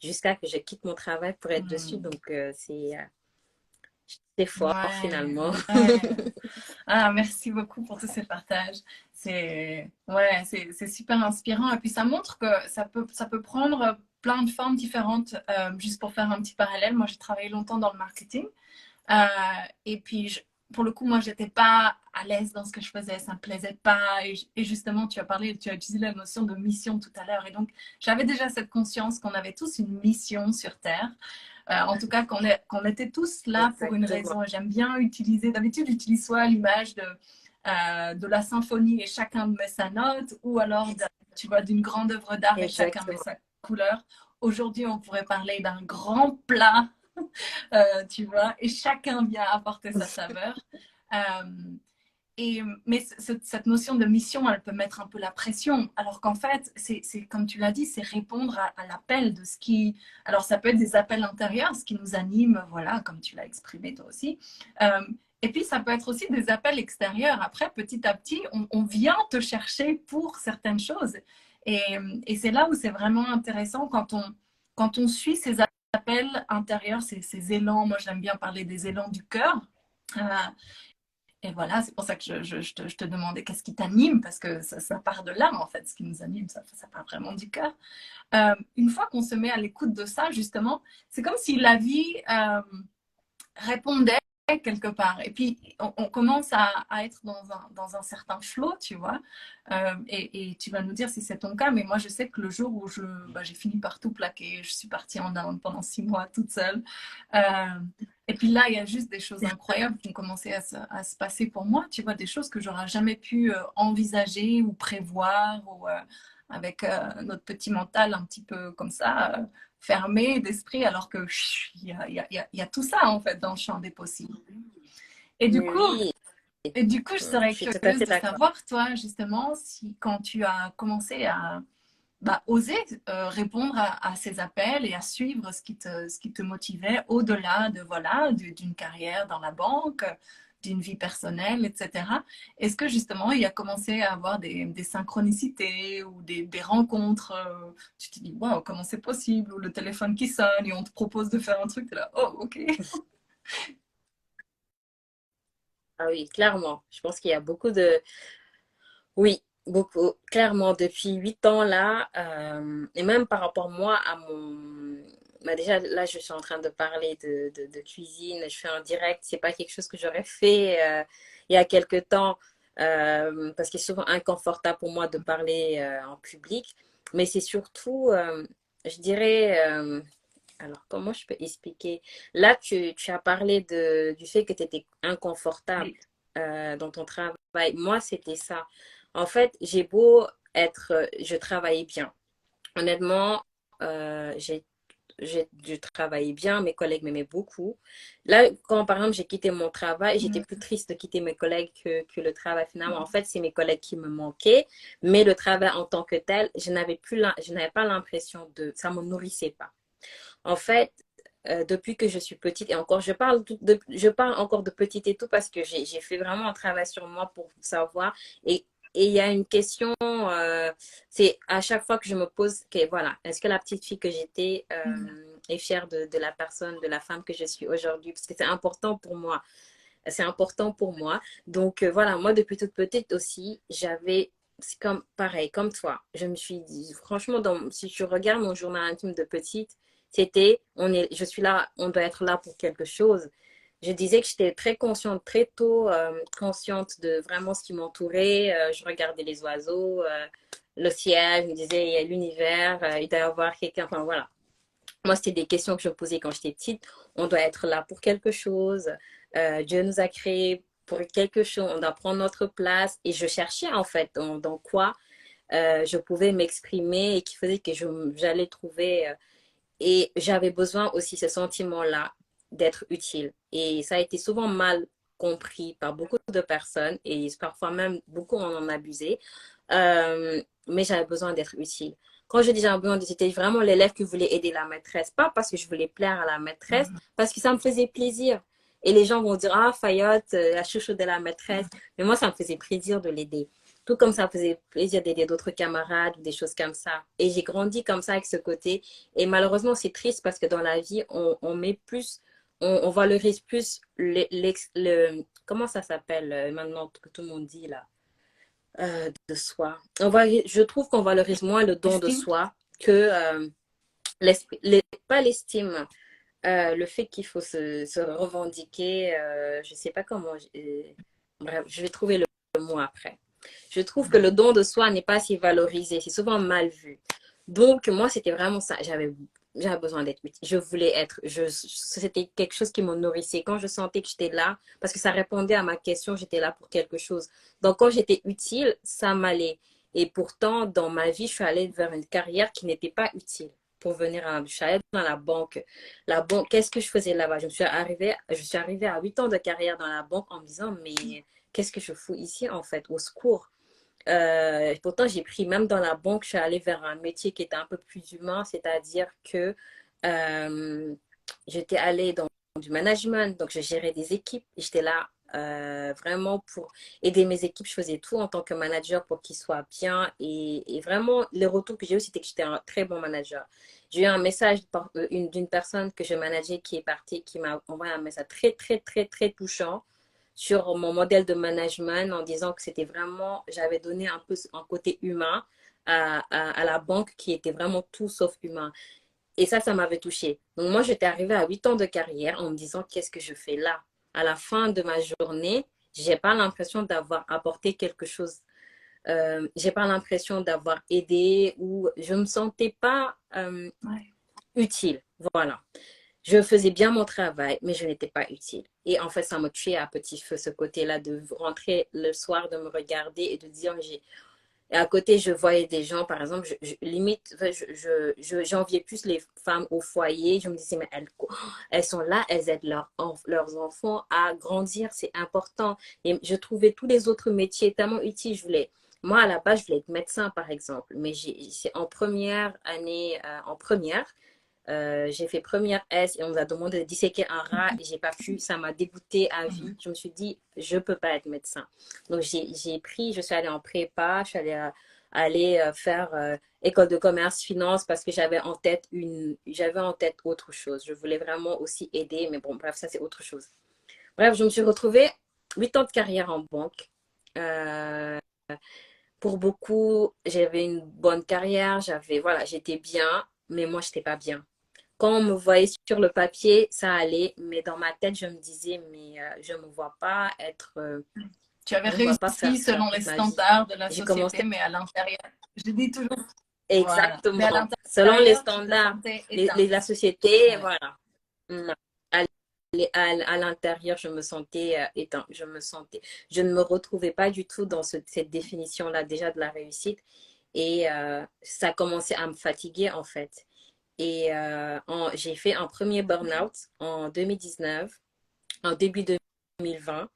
B: jusqu'à que je quitte mon travail pour être dessus.
A: Mm.
B: Donc, c'est fort
A: Ouais,
B: finalement.
A: ouais. Ah, merci beaucoup pour tous ces partages. C'est super inspirant. Et puis ça montre que ça peut prendre plein de formes différentes. Juste pour faire un petit parallèle, moi j'ai travaillé longtemps dans le marketing. Euh, et puis pour le coup, moi j'étais pas à l'aise dans ce que je faisais, ça me plaisait pas. Et justement, tu as utilisé la notion de mission tout à l'heure. Et donc j'avais déjà cette conscience qu'on avait tous une mission sur Terre. En tout cas, qu'on était tous là pour une
B: Exactement.
A: raison. Et j'aime bien utiliser, d'habitude, j'utilise soit l'image de de la symphonie et chacun met sa note, ou alors, tu vois, d'une grande œuvre d'art et chacun met
B: Exactement.
A: sa couleur. Aujourd'hui, on pourrait parler d'un grand plat, tu vois, et chacun vient apporter sa saveur. Euh, mais cette notion de mission, elle peut mettre un peu la pression, alors qu'en fait, c'est comme tu l'as dit, c'est répondre à l'appel de ce qui... Alors, ça peut être des appels intérieurs, ce qui nous anime, voilà, comme tu l'as exprimé toi aussi. Euh, et puis, ça peut être aussi des appels extérieurs. Après, petit à petit, on vient te chercher pour certaines choses. Et, et c'est là où c'est vraiment intéressant quand on suit ces appels intérieurs, ces élans. Moi, j'aime bien parler des élans du cœur. Euh, et voilà, c'est pour ça que je te demandais qu'est-ce qui t'anime, parce que ça part de là, en fait, ce qui nous anime, ça part vraiment du cœur. Une fois qu'on se met à l'écoute de ça, justement, c'est comme si la vie répondait quelque part. Et puis, on commence à être dans un certain flow, tu vois. Et tu vas nous dire si c'est ton cas, mais moi, je sais que le jour où j'ai fini par tout plaquer, je suis partie en Inde pendant 6 mois toute seule. Euh, et puis là, il y a juste des choses incroyables qui ont commencé à se passer pour moi, tu vois, des choses que j'aurais jamais pu envisager ou prévoir, ou avec notre petit mental un petit peu comme ça. Fermé d'esprit, alors que il y a tout ça en fait dans le champ des possibles. Et du
B: Mais
A: coup,
B: oui,
A: je
B: je
A: serais
B: suis tout à
A: curieuse
B: fait
A: de
B: d'accord.
A: savoir, toi, justement, si quand tu as commencé à oser répondre à ces appels et à suivre ce qui te motivait au-delà de voilà d'une carrière dans la banque, d'une vie personnelle, etc. Est-ce que justement il a commencé à avoir des synchronicités ou des rencontres, tu te dis waouh, comment c'est possible, ou le téléphone qui sonne et on te propose de faire un truc, tu es là, oh ok.
B: Ah oui, clairement. Je pense qu'il y a beaucoup de... Oui, beaucoup. Clairement, depuis 8 ans là, et même par rapport moi à mon... Bah déjà, là, je suis en train de parler de cuisine. Je fais un direct. C'est pas quelque chose que j'aurais fait il y a quelque temps parce qu'il est souvent inconfortable pour moi de parler en public. Mais c'est surtout, je dirais, alors comment je peux expliquer? Là, tu as parlé du fait que tu étais inconfortable
A: Oui.
B: dans ton travail. Moi, c'était ça. En fait, j'ai beau être, je travaillais bien. Honnêtement, je travaillais bien, mes collègues m'aimaient beaucoup. Là, quand par exemple j'ai quitté mon travail, j'étais plus triste de quitter mes collègues que le travail finalement. En fait, c'est mes collègues qui me manquaient, mais le travail en tant que tel, je n'avais pas l'impression ça me nourrissait pas. En fait, depuis que je suis petite, et encore, je parle encore de petite et tout parce que j'ai fait vraiment un travail sur moi pour savoir. Et il y a une question, c'est à chaque fois que je me pose, voilà, est-ce que la petite fille que j'étais est fière de la personne, de la femme que je suis aujourd'hui? Parce que c'est important pour moi. C'est important pour moi. Donc voilà, moi depuis toute petite aussi, c'est comme pareil, comme toi. Je me suis dit, franchement, si tu regardes mon journal intime de petite, je suis là, on doit être là pour quelque chose. Je disais que j'étais très consciente, très tôt, consciente de vraiment ce qui m'entourait. Je regardais les oiseaux, le ciel, je me disais, il y a l'univers, il doit y avoir quelqu'un, enfin voilà. Moi, c'était des questions que je me posais quand j'étais petite. On doit être là pour quelque chose. Dieu nous a créés pour quelque chose. On doit prendre notre place. Et je cherchais en fait dans quoi je pouvais m'exprimer et qui faisait que j'allais trouver. Et j'avais besoin aussi ce sentiment-là d'être utile. Et ça a été souvent mal compris par beaucoup de personnes et parfois même beaucoup en ont abusé. Mais j'avais besoin d'être utile. Quand je dis j'avais besoin d'être utile, c'était vraiment l'élève qui voulait aider la maîtresse. Pas parce que je voulais plaire à la maîtresse, parce que ça me faisait plaisir. Et les gens vont dire, ah, Fayotte, la chouchou de la maîtresse. Mais moi, ça me faisait plaisir de l'aider. Tout comme ça me faisait plaisir d'aider d'autres camarades ou des choses comme ça. Et j'ai grandi comme ça avec ce côté. Et malheureusement, c'est triste parce que dans la vie, on met plus, on valorise plus comment ça s'appelle maintenant que tout le monde dit là, de soi. Je trouve qu'on valorise moins le don de
A: Estime.
B: soi que pas l'estime, le fait qu'il faut se revendiquer. Je sais pas comment. Bref, je vais trouver le mot après. Je trouve que le don de soi n'est pas si valorisé, c'est souvent mal vu. Donc, moi, c'était vraiment ça. j'avais besoin d'être utile. Je voulais être, c'était quelque chose qui me nourrissait. Quand je sentais que j'étais là, parce que ça répondait à ma question, j'étais là pour quelque chose. Donc, quand j'étais utile, ça m'allait. Et pourtant, dans ma vie, je suis allée vers une carrière qui n'était pas utile. Pour venir je suis allée dans la banque. La banque, qu'est-ce que je faisais là-bas? Je suis arrivée à 8 ans de carrière dans la banque en me disant, mais qu'est-ce que je fous ici, en fait? Au secours. Pourtant, j'ai pris, même dans la banque, je suis allée vers un métier qui était un peu plus humain, c'est-à-dire que euh, j'étais allée dans du management, donc je gérais des équipes. J'étais là vraiment pour aider mes équipes. Je faisais tout en tant que manager pour qu'ils soient bien. Et vraiment, le retour que j'ai eu, c'était que j'étais un très bon manager. J'ai eu un message d'une personne que je manageais qui est partie, qui m'a envoyé un message très, très, très, très touchant sur mon modèle de management en disant que c'était vraiment, j'avais donné un peu un côté humain à la banque qui était vraiment tout sauf humain. Et ça m'avait touchée. Donc moi, j'étais arrivée à 8 ans de carrière en me disant, qu'est-ce que je fais là? À la fin de ma journée, j'ai pas l'impression d'avoir apporté quelque chose. J'ai pas l'impression d'avoir aidé ou je me sentais pas
A: Ouais.
B: utile. Voilà. Je faisais bien mon travail, mais je n'étais pas utile. Et en fait, ça me tuait à petit feu, ce côté-là, de rentrer le soir, de me regarder et de dire, et à côté, je voyais des gens, par exemple, limite, enfin, j'enviais plus les femmes au foyer. Je me disais, mais elles sont là, elles aident leurs enfants à grandir, c'est important. Et je trouvais tous les autres métiers tellement utiles. Moi, à la base, je voulais être médecin, par exemple, mais c'est en première année, en première. J'ai fait première S et on nous a demandé de disséquer un rat et j'ai pas pu. Ça m'a dégoûté à vie. Je me suis dit, je peux pas être médecin. Donc je suis allée en prépa, je suis allée faire école de commerce, finance parce que j'avais en tête autre chose. Je voulais vraiment aussi aider, mais bon, bref, ça c'est autre chose. Bref, je me suis retrouvée 8 ans de carrière en banque. Euh, pour beaucoup, j'avais une bonne carrière, voilà, j'étais bien, mais moi, j'étais pas bien. Quand on me voyait sur le papier, ça allait, mais dans ma tête, je me disais, mais je ne me vois pas
A: Tu avais
B: je ne me vois pas
A: réussi
B: faire ça
A: selon les
B: toute ma vie.
A: standards de la
B: J'ai commencé
A: société, mais à l'intérieur, je dis toujours, voilà, mais à
B: exactement, selon les
A: l'intérieur, tu te
B: standards,
A: sentais éteinte.
B: la société,
A: Ouais.
B: voilà. Mm. À, à l'intérieur, je me sentais éteinte, je ne me retrouvais pas du tout dans cette définition-là déjà de la réussite. Et ça commençait à me fatiguer en fait. Et j'ai fait un premier burn-out en 2019, en début 2020.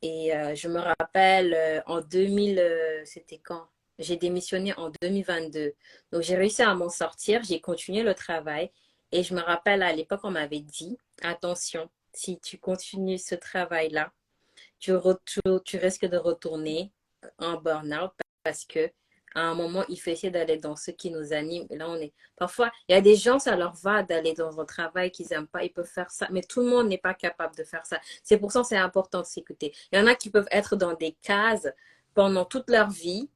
B: Et je me rappelle en 2000, c'était quand? J'ai démissionné en 2022. Donc j'ai réussi à m'en sortir, j'ai continué le travail. Et je me rappelle à l'époque, on m'avait dit, attention, si tu continues ce travail-là, tu risques de retourner en burn-out parce que à un moment, il faut essayer d'aller dans ce qui nous anime. Et là, parfois, il y a des gens, ça leur va d'aller dans un travail qu'ils n'aiment pas, ils peuvent faire ça, mais tout le monde n'est pas capable de faire ça. C'est pour ça que c'est important de s'écouter. Il y en a qui peuvent être dans des cases pendant toute leur vie.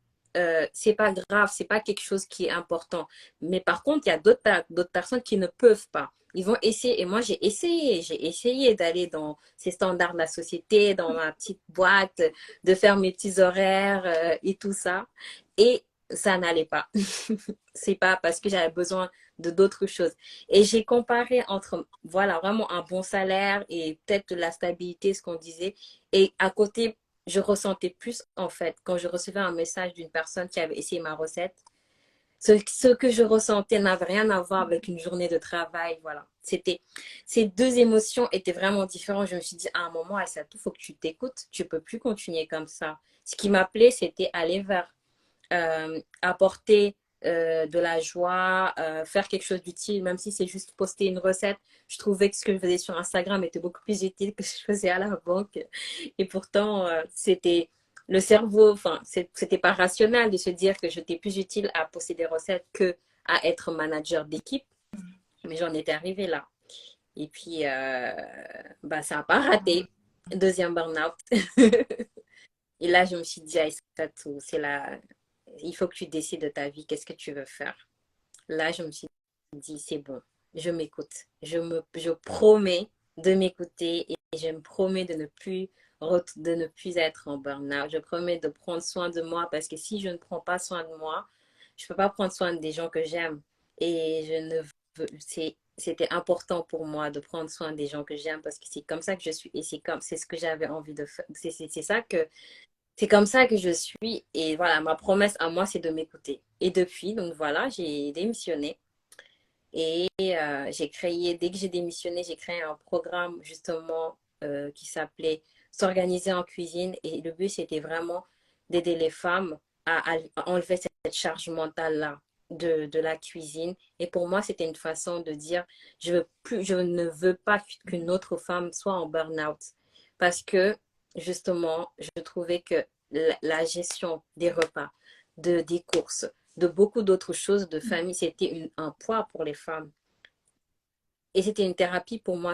B: C'est pas grave, c'est pas quelque chose qui est important. Mais par contre, il y a d'autres personnes qui ne peuvent pas. Ils vont essayer, et moi j'ai essayé d'aller dans ces standards de la société, dans ma petite boîte, de faire mes petits horaires et tout ça. Et ça n'allait pas. C'est pas parce que j'avais besoin de d'autres choses. Et j'ai comparé entre, voilà, vraiment un bon salaire et peut-être de la stabilité, ce qu'on disait. Et à côté, je ressentais plus, en fait, quand je recevais un message d'une personne qui avait essayé ma recette. Ce que je ressentais n'avait rien à voir avec une journée de travail. Voilà. Ces deux émotions étaient vraiment différentes. Je me suis dit, à un moment, Aïssatou, il faut que tu t'écoutes. Tu peux plus continuer comme ça. Ce qui m'appelait, c'était aller vers apporter de la joie, faire quelque chose d'utile, même si c'est juste poster une recette. Je trouvais que ce que je faisais sur Instagram était beaucoup plus utile que ce que je faisais à la banque. Et pourtant, c'était le cerveau, enfin, c'était pas rationnel de se dire que j'étais plus utile à poster des recettes que à être manager d'équipe. Mais j'en étais arrivée là. Et puis, bah, ça n'a pas raté. Deuxième burn-out. Et là, je me suis dit, Aïssatou, il faut que tu décides de ta vie, qu'est-ce que tu veux faire. Là, je me suis dit, c'est bon, je m'écoute. Je promets de m'écouter et je me promets de ne plus être en burn-out. Je promets de prendre soin de moi parce que si je ne prends pas soin de moi, je ne peux pas prendre soin des gens que j'aime. Et je ne c'était important pour moi de prendre soin des gens que j'aime parce que c'est comme ça que je suis et c'est ce que j'avais envie de faire. C'est comme ça que je suis et voilà, ma promesse à moi, c'est de m'écouter. Et depuis, donc voilà, j'ai démissionné et dès que j'ai démissionné, j'ai créé un programme justement qui s'appelait S'organiser en cuisine et le but, c'était vraiment d'aider les femmes à enlever cette charge mentale-là de la cuisine. Et pour moi, c'était une façon de dire, je ne veux pas qu'une autre femme soit en burn-out parce que justement, je trouvais que la gestion des repas, des courses, de beaucoup d'autres choses de famille, c'était un poids pour les femmes. Et c'était une thérapie pour moi,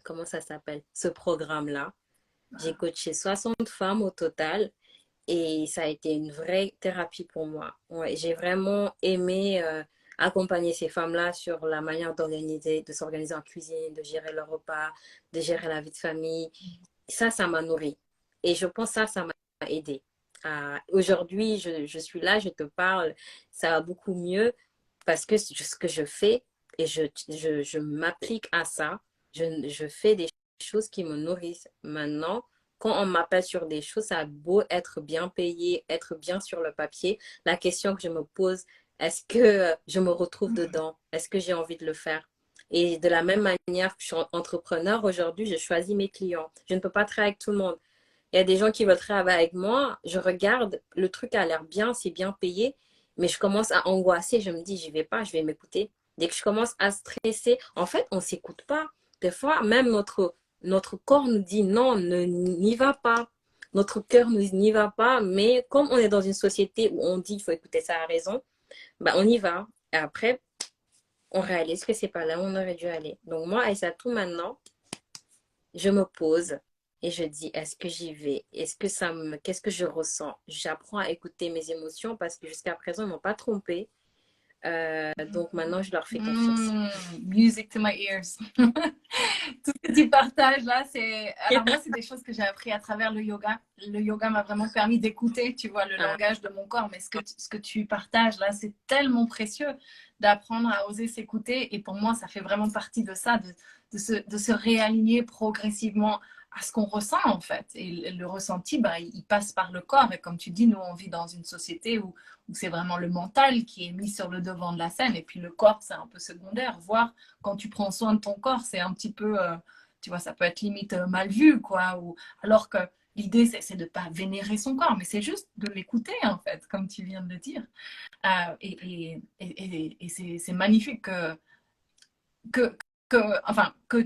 B: comment ça s'appelle, ce programme-là. J'ai coaché 60 femmes au total et ça a été une vraie thérapie pour moi. Ouais, j'ai vraiment aimé accompagner ces femmes-là sur la manière de s'organiser en cuisine, de gérer leur repas, de gérer la vie de famille. Ça m'a nourri. Et je pense que ça m'a aidé. Aujourd'hui, je suis là, je te parle, ça va beaucoup mieux parce que ce que je fais et je m'applique à ça, je fais des choses qui me nourrissent. Maintenant, quand on m'appelle sur des choses, ça a beau être bien payé, être bien sur le papier, la question que je me pose, est-ce que je me retrouve dedans? Est-ce que j'ai envie de le faire? Et de la même manière que je suis entrepreneur, aujourd'hui, je choisis mes clients. Je ne peux pas travailler avec tout le monde. Il y a des gens qui veulent travailler avec moi. Je regarde, le truc a l'air bien, c'est bien payé, mais je commence à angoisser. Je me dis, j'y vais pas, je vais m'écouter. Dès que je commence à stresser, en fait, on s'écoute pas. Des fois, même notre corps nous dit non, n'y va pas. Notre cœur nous dit n'y va pas, mais comme on est dans une société où on dit il faut écouter ça à raison, ben on y va. Et après, on réalise que c'est pas là où on aurait dû aller. Donc moi, et ça tout maintenant, je me pose et je dis, est-ce que j'y vais? Qu'est-ce que je ressens? J'apprends à écouter mes émotions parce que jusqu'à présent, ils m'ont pas trompée. Donc maintenant, je leur fais confiance.
A: Music to my ears. Tout ce que tu partages là, c'est. Alors, moi, c'est des choses que j'ai appris à travers le yoga. Le yoga m'a vraiment permis d'écouter, tu vois, le
B: Ah,
A: langage de mon corps. Mais ce que tu partages là, c'est tellement précieux d'apprendre à oser s'écouter. Et pour moi, ça fait vraiment partie de ça, de se réaligner progressivement à ce qu'on ressent en fait. Et le ressenti, bah, il passe par le corps. Et comme tu dis, nous, on vit dans une société où c'est vraiment le mental qui est mis sur le devant de la scène. Et puis le corps, c'est un peu secondaire. Voire quand tu prends soin de ton corps, c'est un petit peu, tu vois, ça peut être limite mal vu, quoi. Alors que l'idée, c'est de ne pas vénérer son corps, mais c'est juste de l'écouter, en fait, comme tu viens de le dire. Et c'est magnifique que, que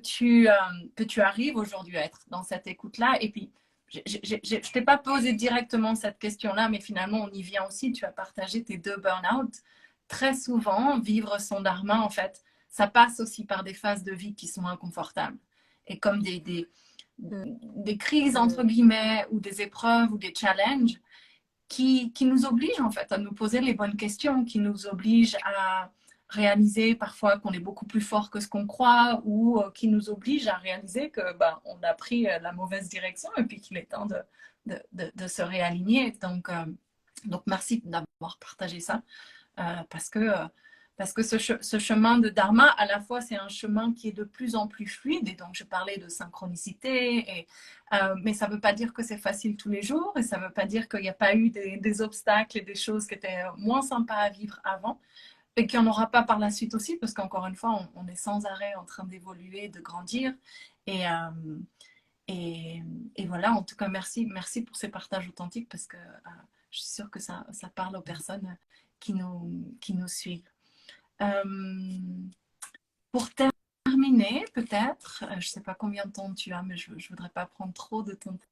A: tu arrives aujourd'hui à être dans cette écoute-là. Et puis, je ne t'ai pas posé directement cette question-là, mais finalement, on y vient aussi. Tu as partagé tes deux burn-out. Très souvent, vivre son dharma, en fait, ça passe aussi par des phases de vie qui sont inconfortables. Et comme
B: mm,
A: des crises, entre
B: mm,
A: guillemets, ou des épreuves ou des challenges qui nous obligent, en fait, à nous poser les bonnes questions, qui nous obligent à réaliser parfois qu'on est beaucoup plus fort que ce qu'on croit ou qui nous obligent à réaliser que on a pris la mauvaise direction et puis qu'il est temps de se réaligner. Donc, merci d'avoir partagé ça parce que ce chemin de dharma, à la fois, c'est un chemin qui est de plus en plus fluide. Et donc, je parlais de synchronicité, mais ça ne veut pas dire que c'est facile tous les jours. Et ça ne veut pas dire qu'il n'y a pas eu des obstacles et des choses qui étaient moins sympas à vivre avant. Et qu'il n'y en aura pas par la suite aussi, parce qu'encore une fois, on est sans arrêt en train d'évoluer, de grandir. Et, et, et, voilà, en tout cas, merci pour ces partages authentiques, parce que je suis sûre que ça parle aux personnes qui nous suivent. Pour terminer, peut-être, je ne sais pas combien de temps tu as, mais je ne voudrais pas prendre trop de ton temps.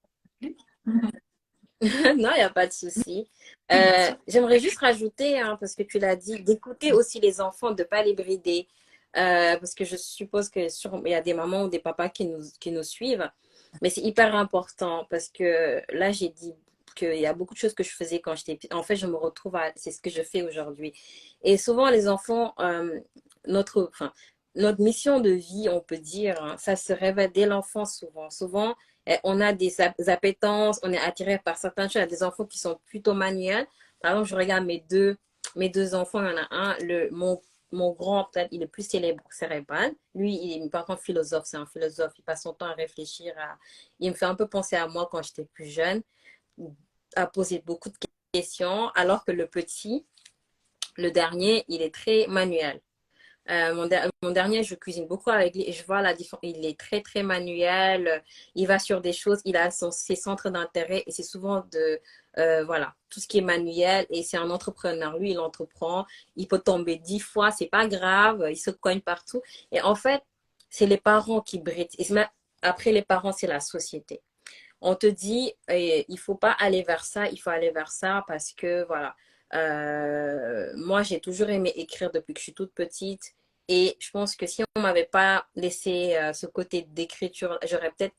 B: non, il n'y a pas de souci.
A: Bien sûr.
B: J'aimerais juste rajouter, hein, parce que tu l'as dit, d'écouter aussi les enfants, de ne pas les brider. Parce que je suppose que il y a des mamans ou des papas qui nous suivent. Mais c'est hyper important parce que là, j'ai dit qu'il y a beaucoup de choses que je faisais quand j'étais petite. En fait, je me retrouve c'est ce que je fais aujourd'hui. Et souvent, les enfants, enfin, notre mission de vie, on peut dire, hein, ça se révèle dès l'enfance souvent. Souvent, on a des appétences, on est attiré par certaines choses. Il y a des enfants qui sont plutôt manuels. Par exemple, je regarde mes deux mes deux enfants, il y en a un, mon grand, peut-être, il est plus cérébral. Lui, il est par contre philosophe, c'est un philosophe. Il passe son temps à réfléchir. Il me fait un peu penser à moi quand j'étais plus jeune, à poser beaucoup de questions, alors que le petit, le dernier, il est très manuel. Mon dernier, je cuisine beaucoup avec lui et je vois la différence. Il est très, très manuel. Il va sur des choses. Il a ses centres d'intérêt et c'est souvent voilà, tout ce qui est manuel. Et c'est un entrepreneur. Lui, il entreprend. Il peut tomber 10 fois. C'est pas grave. Il se cogne partout. Et en fait, c'est les parents qui brident. Après les parents, c'est la société. On te dit, il faut pas aller vers ça, il faut aller vers ça parce que voilà. Moi, j'ai toujours aimé écrire depuis que je suis toute petite. Et je pense que si on m'avait pas laissé ce côté d'écriture, j'aurais peut-être,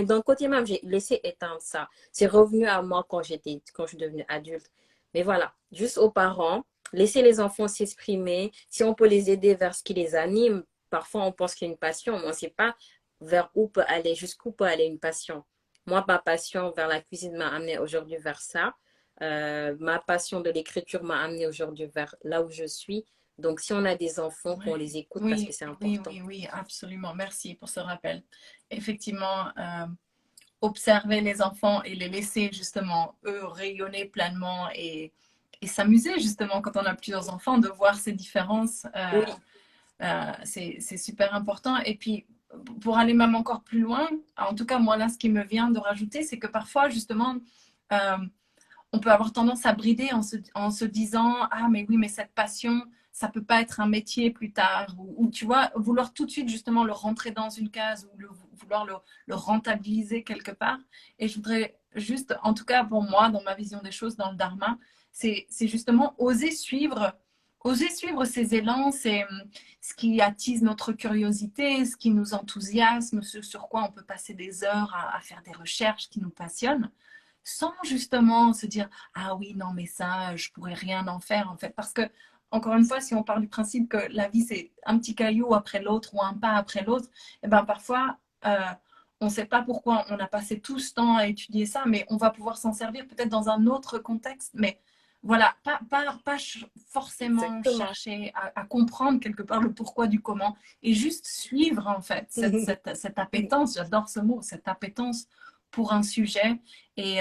B: d'un côté même, j'ai laissé éteindre ça. C'est revenu à moi quand je suis devenue adulte. Mais voilà, juste aux parents, laisser les enfants s'exprimer. Si on peut les aider vers ce qui les anime, parfois on pense qu'il y a une passion, mais on ne sait pas vers où peut aller, jusqu'où peut aller une passion. Moi, ma passion vers la cuisine m'a amené aujourd'hui vers ça. Ma passion de l'écriture m'a amené aujourd'hui vers là où je suis. Donc, si on a des enfants, qu'on
A: Ouais.
B: les écoute parce que
A: Oui,
B: c'est
A: oui,
B: important.
A: oui, oui, absolument. Merci pour ce rappel. Effectivement, observer les enfants et les laisser justement, eux, rayonner pleinement et s'amuser justement quand on a plusieurs enfants, de voir ces différences,
B: Oui,
A: c'est super important. Et puis, pour aller même encore plus loin, en tout cas, moi, là, ce qui me vient de rajouter, c'est que parfois, justement, euh, on peut avoir tendance à brider en se disant, ah, mais oui, mais cette passion, ça peut pas être un métier plus tard, ou tu vois, vouloir tout de suite justement le rentrer dans une case ou vouloir le rentabiliser quelque part. Et je voudrais juste, en tout cas pour moi, dans ma vision des choses, dans le dharma, c'est justement oser suivre ces élans, ce qui attise notre curiosité, ce qui nous enthousiasme, ce sur quoi on peut passer des heures à faire des recherches qui nous passionnent, sans justement se dire, ah oui, non, mais ça, je pourrais rien en faire en fait. Parce que, encore une fois, si on part du principe que la vie, c'est un petit caillou après l'autre ou un pas après l'autre, et ben parfois, on ne sait pas pourquoi on a passé tout ce temps à étudier ça, mais on va pouvoir s'en servir peut-être dans un autre contexte. Mais voilà, pas forcément
B: exactement.
A: chercher à comprendre quelque part le pourquoi du comment et juste suivre en fait cette appétence, j'adore ce mot, cette appétence pour un sujet et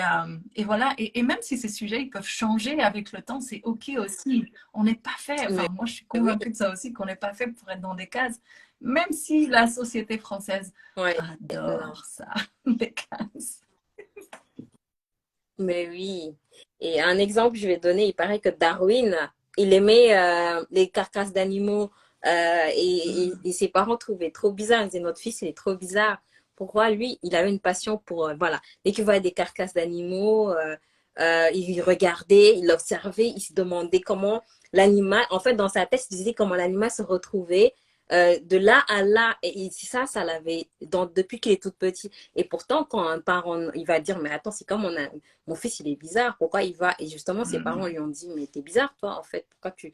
A: voilà, et même si ces sujets ils peuvent changer avec le temps, c'est OK aussi. On n'est pas fait, enfin
B: Mais,
A: moi je suis
B: oui,
A: convaincue de ça aussi, qu'on n'est pas fait pour être dans des cases, même si la société française
B: ouais, non.
A: adore ça, les cases.
B: Mais oui. Et un exemple, je vais donner, il paraît que Darwin, il aimait les carcasses d'animaux et ses parents trouvaient trop bizarre. Ils disaient, notre fils, il est trop bizarre. Pourquoi lui, il avait une passion pour, voilà, dès qu'il voyait des carcasses d'animaux, il regardait, il observait, il se demandait comment l'animal, en fait, dans sa tête, il disait comment l'animal se retrouvait de là à là. Et ça l'avait, depuis qu'il est tout petit. Et pourtant, quand un parent, il va dire, mais attends, c'est comme mon fils, il est bizarre, pourquoi il va? Et justement, ses parents lui ont dit, mais t'es bizarre, toi, en fait, pourquoi tu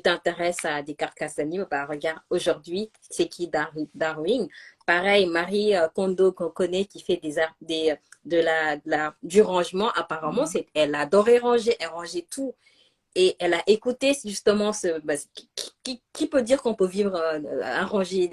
B: t'intéresses à des carcasses d'animaux? Bah, regarde, aujourd'hui, c'est qui Darwin? Pareil, Marie Kondo, qu'on connaît, qui fait du rangement, apparemment, elle adorait ranger, elle rangeait tout. Et elle a écouté justement qui peut dire qu'on peut vivre à ranger,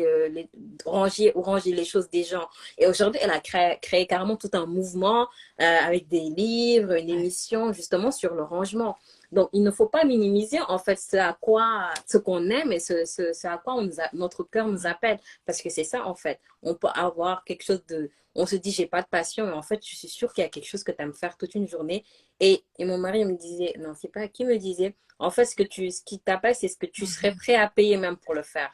B: ranger ou ranger les choses des gens. Et aujourd'hui, elle a créé carrément tout un mouvement avec des livres, une
A: Ouais,
B: émission justement sur le rangement. Donc, il ne faut pas minimiser en fait ce qu'on aime et ce à quoi notre cœur nous
A: ouais,
B: appelle. Parce que c'est ça en fait. On peut avoir quelque chose on se dit, j'ai pas de passion, mais en fait, je suis sûre qu'il y a quelque chose que tu aimes faire toute une journée et mon mari me disait, non, c'est pas qui me disait, en fait, ce qui t'appelle, c'est ce que tu serais
A: mhm,
B: prêt à payer même pour le faire.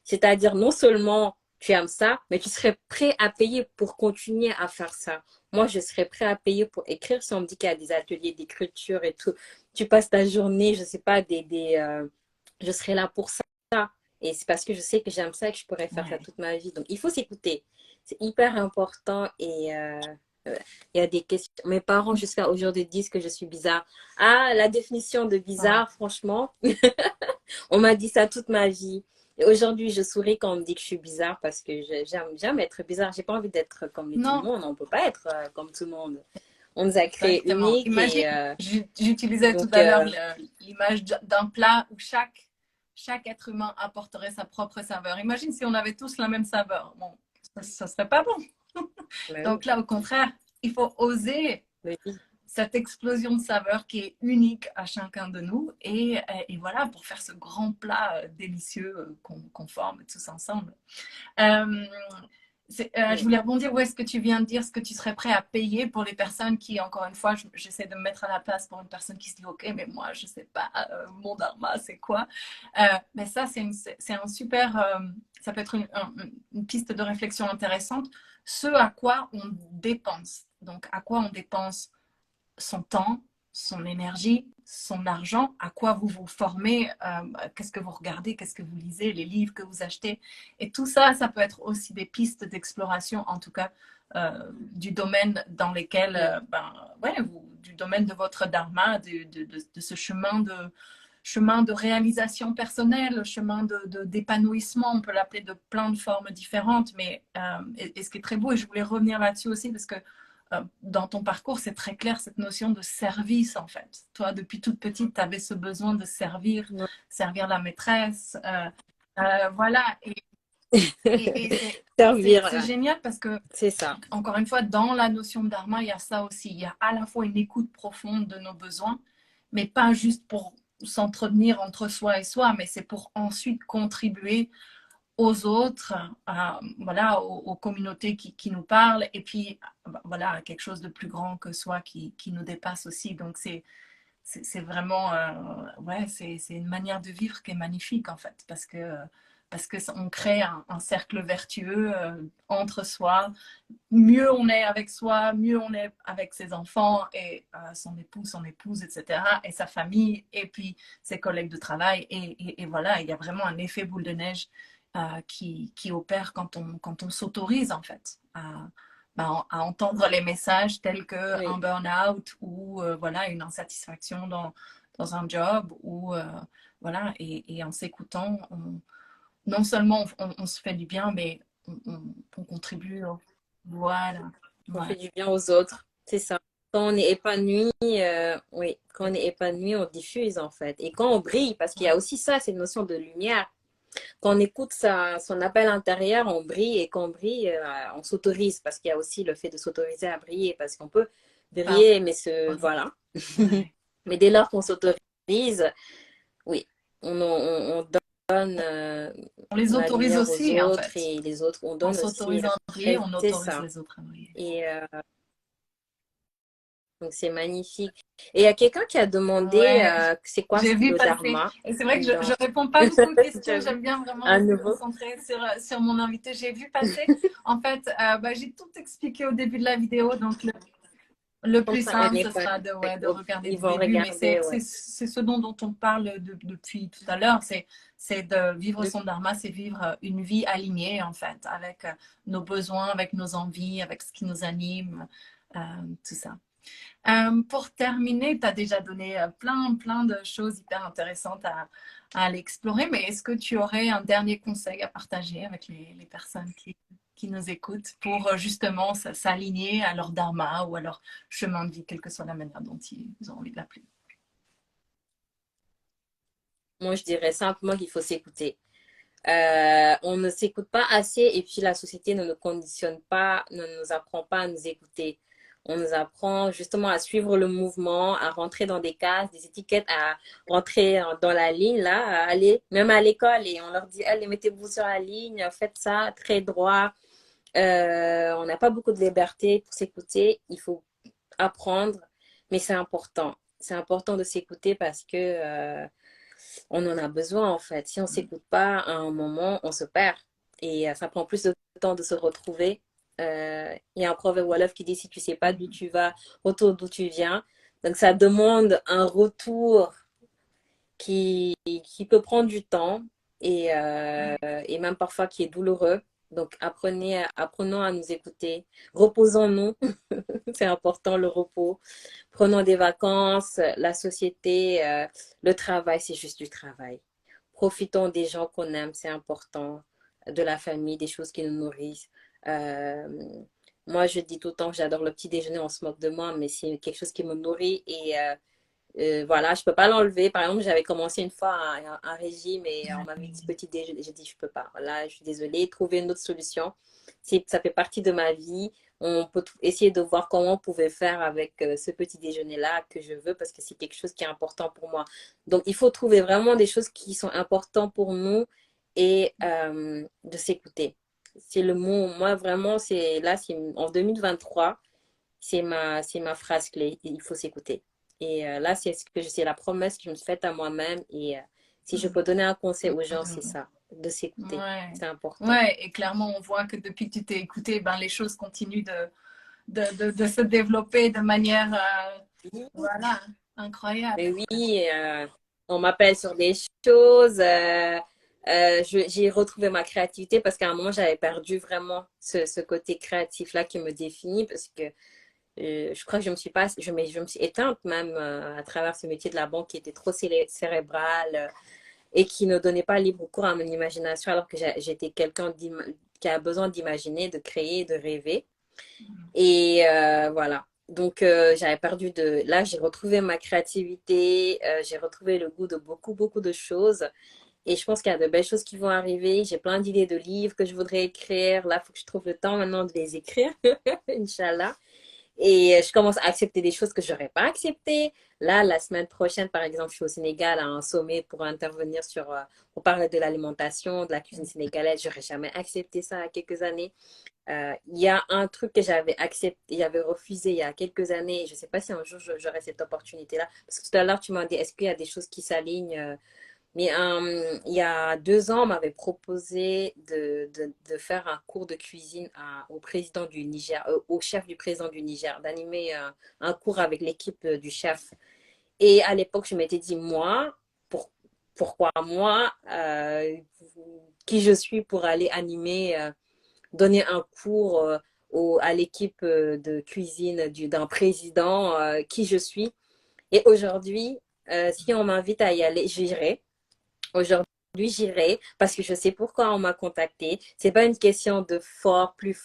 B: C'est-à-dire, non seulement tu aimes ça, mais tu serais prêt à payer pour continuer à faire ça. Moi, je serais prêt à payer pour écrire si on me dit qu'il y a des ateliers d'écriture et tout. Tu passes ta journée, je sais pas, je serais là pour ça. Et c'est parce que je sais que j'aime ça et que je pourrais faire ça
A: ouais,
B: toute ma vie. Donc, il faut s'écouter. C'est hyper important et il y a des questions. Mes parents, jusqu'à aujourd'hui, disent que je suis bizarre. Ah, la définition de
A: ouais.
B: bizarre, franchement, on m'a dit ça toute ma vie. Et aujourd'hui, je souris quand on me dit que je suis bizarre parce que j'aime être bizarre. J'ai pas envie d'être comme tout le
A: Non,
B: monde. On peut pas être comme tout le monde. On nous a créés
A: exactement.
B: uniques
A: Imagine,
B: et
A: j'utilisais tout
B: donc,
A: à l'heure l'image d'un plat où chaque être humain apporterait sa propre saveur. Imagine si on avait tous la même saveur. Bon, ça serait pas bon.
B: Mais oui,
A: Donc là, au contraire, il faut oser
B: mais oui.
A: cette explosion de saveurs qui est unique à chacun de nous. Et voilà, pour faire ce grand plat délicieux qu'on forme tous ensemble. Euh, je
B: Oui.
A: voulais rebondir où est-ce que tu viens de dire ce que tu serais prêt à payer pour les personnes qui, encore une fois, j'essaie de me mettre à la place pour une personne qui se dit, OK, mais moi, je ne sais pas, mon dharma, c'est quoi? Mais ça, c'est un super, ça peut être une piste de réflexion intéressante. Ce à quoi on dépense. Donc, à quoi on dépense son temps, son énergie, son argent, à quoi vous vous formez, qu'est-ce que vous regardez, qu'est-ce que vous lisez, les livres que vous achetez. Et tout ça, ça peut être aussi des pistes d'exploration, en tout cas, du domaine dans lesquels, du domaine de votre dharma, de ce chemin de réalisation personnelle, chemin d'épanouissement, on peut l'appeler de plein de formes différentes, mais et ce qui est très beau, et je voulais revenir là-dessus aussi, parce que dans ton parcours, c'est très clair cette notion de service en fait. Toi, depuis toute petite, tu avais ce besoin de servir,
B: Ouais.
A: servir la maîtresse. Voilà. Et
B: Servir,
A: c'est génial parce que,
B: c'est ça.
A: encore une fois, dans la notion de dharma, il y a ça aussi. Il y a à la fois une écoute profonde de nos besoins, mais pas juste pour s'entretenir entre soi et soi, mais c'est pour ensuite contribuer aux autres, voilà, aux communautés qui nous parlent, et puis voilà, quelque chose de plus grand que soi qui nous dépasse aussi. Donc c'est vraiment, ouais, c'est une manière de vivre qui est magnifique en fait, parce que on crée un cercle vertueux entre soi. Mieux on est avec soi, mieux on est avec ses enfants et son époux, son épouse, etc. Et sa famille, et puis ses collègues de travail. Et voilà, il y a vraiment un effet boule de neige qui opère quand on s'autorise en fait à entendre les messages tels qu'un
B: Oui.
A: burn-out ou voilà, une insatisfaction dans un job ou voilà, et en s'écoutant, non seulement on se fait du bien, mais on contribue. Voilà.
B: On
A: Ouais.
B: fait du bien aux autres. C'est ça. Quand on est épanoui, oui, quand on est épanoui, on diffuse en fait. Et quand on brille, parce qu'il y a aussi ça, cette notion de lumière. Quand on écoute son appel intérieur, on brille et quand on brille, on s'autorise parce qu'il y a aussi le fait de s'autoriser à briller parce qu'on peut
A: Pardon.
B: briller, mais voilà.
A: Ouais.
B: Mais dès lors qu'on s'autorise, oui, on donne
A: On les
B: la
A: autorise
B: lumière aux
A: aussi, en
B: autres
A: fait.
B: et les autres, on
A: En
B: donne aussi.
A: s'autorisant à briller, on
B: C'est
A: autorise
B: ça.
A: les autres à briller.
B: Et donc c'est magnifique. Et il y a quelqu'un qui a demandé
A: Ouais,
B: c'est quoi
A: j'ai vu
B: le
A: passer.
B: dharma
A: Et c'est vrai que je
B: dans
A: réponds pas beaucoup aux questions.
B: Tu vu
A: J'aime bien vraiment
B: à
A: me
B: nouveau.
A: concentrer sur mon invité. J'ai vu passer. En fait, j'ai tout expliqué au début de la vidéo. Donc, le
B: Comme
A: plus
B: ça, on
A: simple,
B: est
A: ce
B: pas.
A: sera ouais, de regarder
B: Ils
A: du
B: vont
A: début. Mais
B: regarder, ouais.
A: c'est ce dont on parle depuis tout à l'heure. C'est de vivre
B: De-
A: son dharma, c'est vivre une vie alignée, en fait, avec nos besoins, avec nos envies, avec ce qui nous anime, euh, tout ça. Pour terminer, tu as déjà donné plein de choses hyper intéressantes à aller explorer, mais est-ce que tu aurais un dernier conseil à partager avec les personnes qui nous écoutent pour justement s'aligner à leur dharma ou à leur chemin de vie, quelle que soit la manière dont ils ont envie de l'appeler?
B: Moi, je dirais simplement qu'il faut s'écouter. On ne s'écoute pas assez et puis la société ne nous conditionne pas, ne nous apprend pas à nous écouter. On nous apprend justement à suivre le mouvement, à rentrer dans des cases, des étiquettes, à rentrer dans la ligne, là, à aller même à l'école et on leur dit, allez, mettez-vous sur la ligne, faites ça, très droit. On n'a pas beaucoup de liberté pour s'écouter. Il faut apprendre, mais c'est important. C'est important de s'écouter parce que on en a besoin en fait. Si on s'écoute pas, à un moment, on se perd. Et ça prend plus de temps de se retrouver. Il y a un proverbe Wolof qui dit si tu sais pas d'où tu vas, retourne d'où tu viens. Donc ça demande un retour qui peut prendre du temps et même parfois qui est douloureux. Donc apprenons à nous écouter. Reposons-nous. C'est important le repos. Prenons des vacances. La société, le travail, c'est juste du travail. Profitons des gens qu'on aime, c'est important. De la famille, des choses qui nous nourrissent. Euh, Moi, je dis tout le temps que j'adore le petit déjeuner, on se moque de moi, mais c'est quelque chose qui me nourrit et Voilà, je peux pas l'enlever. Par exemple, j'avais commencé une fois un régime et on m'avait dit petit déjeuner. J'ai dit, je peux pas. Voilà, je suis désolée. Trouver une autre solution. Si ça fait partie de ma vie, on peut essayer de voir comment on pouvait faire avec ce petit déjeuner-là que je veux parce que c'est quelque chose qui est important pour moi. Donc, il faut trouver vraiment des choses qui sont importantes pour nous et de s'écouter. C'est le mot, moi vraiment, c'est en 2023, c'est ma phrase clé. Il faut s'écouter. Et là, c'est la promesse que je me suis faite à moi-même. Et si je peux donner un conseil aux gens, c'est ça, de s'écouter.
A: Ouais.
B: C'est important.
A: Ouais, et clairement, on voit que depuis que tu t'es écouté, ben, les choses continuent de se développer de manière, voilà, incroyable.
B: Mais oui, on m'appelle sur des choses. J'ai retrouvé ma créativité parce qu'à un moment, j'avais perdu vraiment ce côté créatif-là qui me définit parce que je crois que je me suis éteinte même à travers ce métier de la banque qui était trop cérébral et qui ne donnait pas libre cours à mon imagination alors que j'étais quelqu'un qui a besoin d'imaginer, de créer, de rêver. Et voilà. Donc, j'avais perdu de... Là, j'ai retrouvé ma créativité, j'ai retrouvé le goût de beaucoup, beaucoup de choses. Et je pense qu'il y a de belles choses qui vont arriver. J'ai plein d'idées de livres que je voudrais écrire. Là, il faut que je trouve le temps maintenant de les écrire, Inch'Allah. Et je commence à accepter des choses que je n'aurais pas acceptées. Là, la semaine prochaine, par exemple, je suis au Sénégal à un sommet pour intervenir pour parler de l'alimentation, de la cuisine sénégalaise. Je n'aurais jamais accepté ça il y a quelques années. Il y a un truc que j'avais accepté, j'avais refusé il y a quelques années. Je ne sais pas si un jour j'aurai cette opportunité-là. Parce que tout à l'heure, tu m'as dit, est-ce qu'il y a des choses qui s'alignent mais il y a 2 ans, on m'avait proposé de faire un cours de cuisine au président du Niger, au chef du président du Niger, d'animer un cours avec l'équipe du chef. Et à l'époque, je m'étais dit, moi, pourquoi moi, qui je suis pour aller animer, donner un cours à l'équipe de cuisine d'un président, qui je suis. Et aujourd'hui, si on m'invite à y aller, j'irai. Aujourd'hui, j'irai parce que je sais pourquoi on m'a contacté. C'est pas une question de fort, plus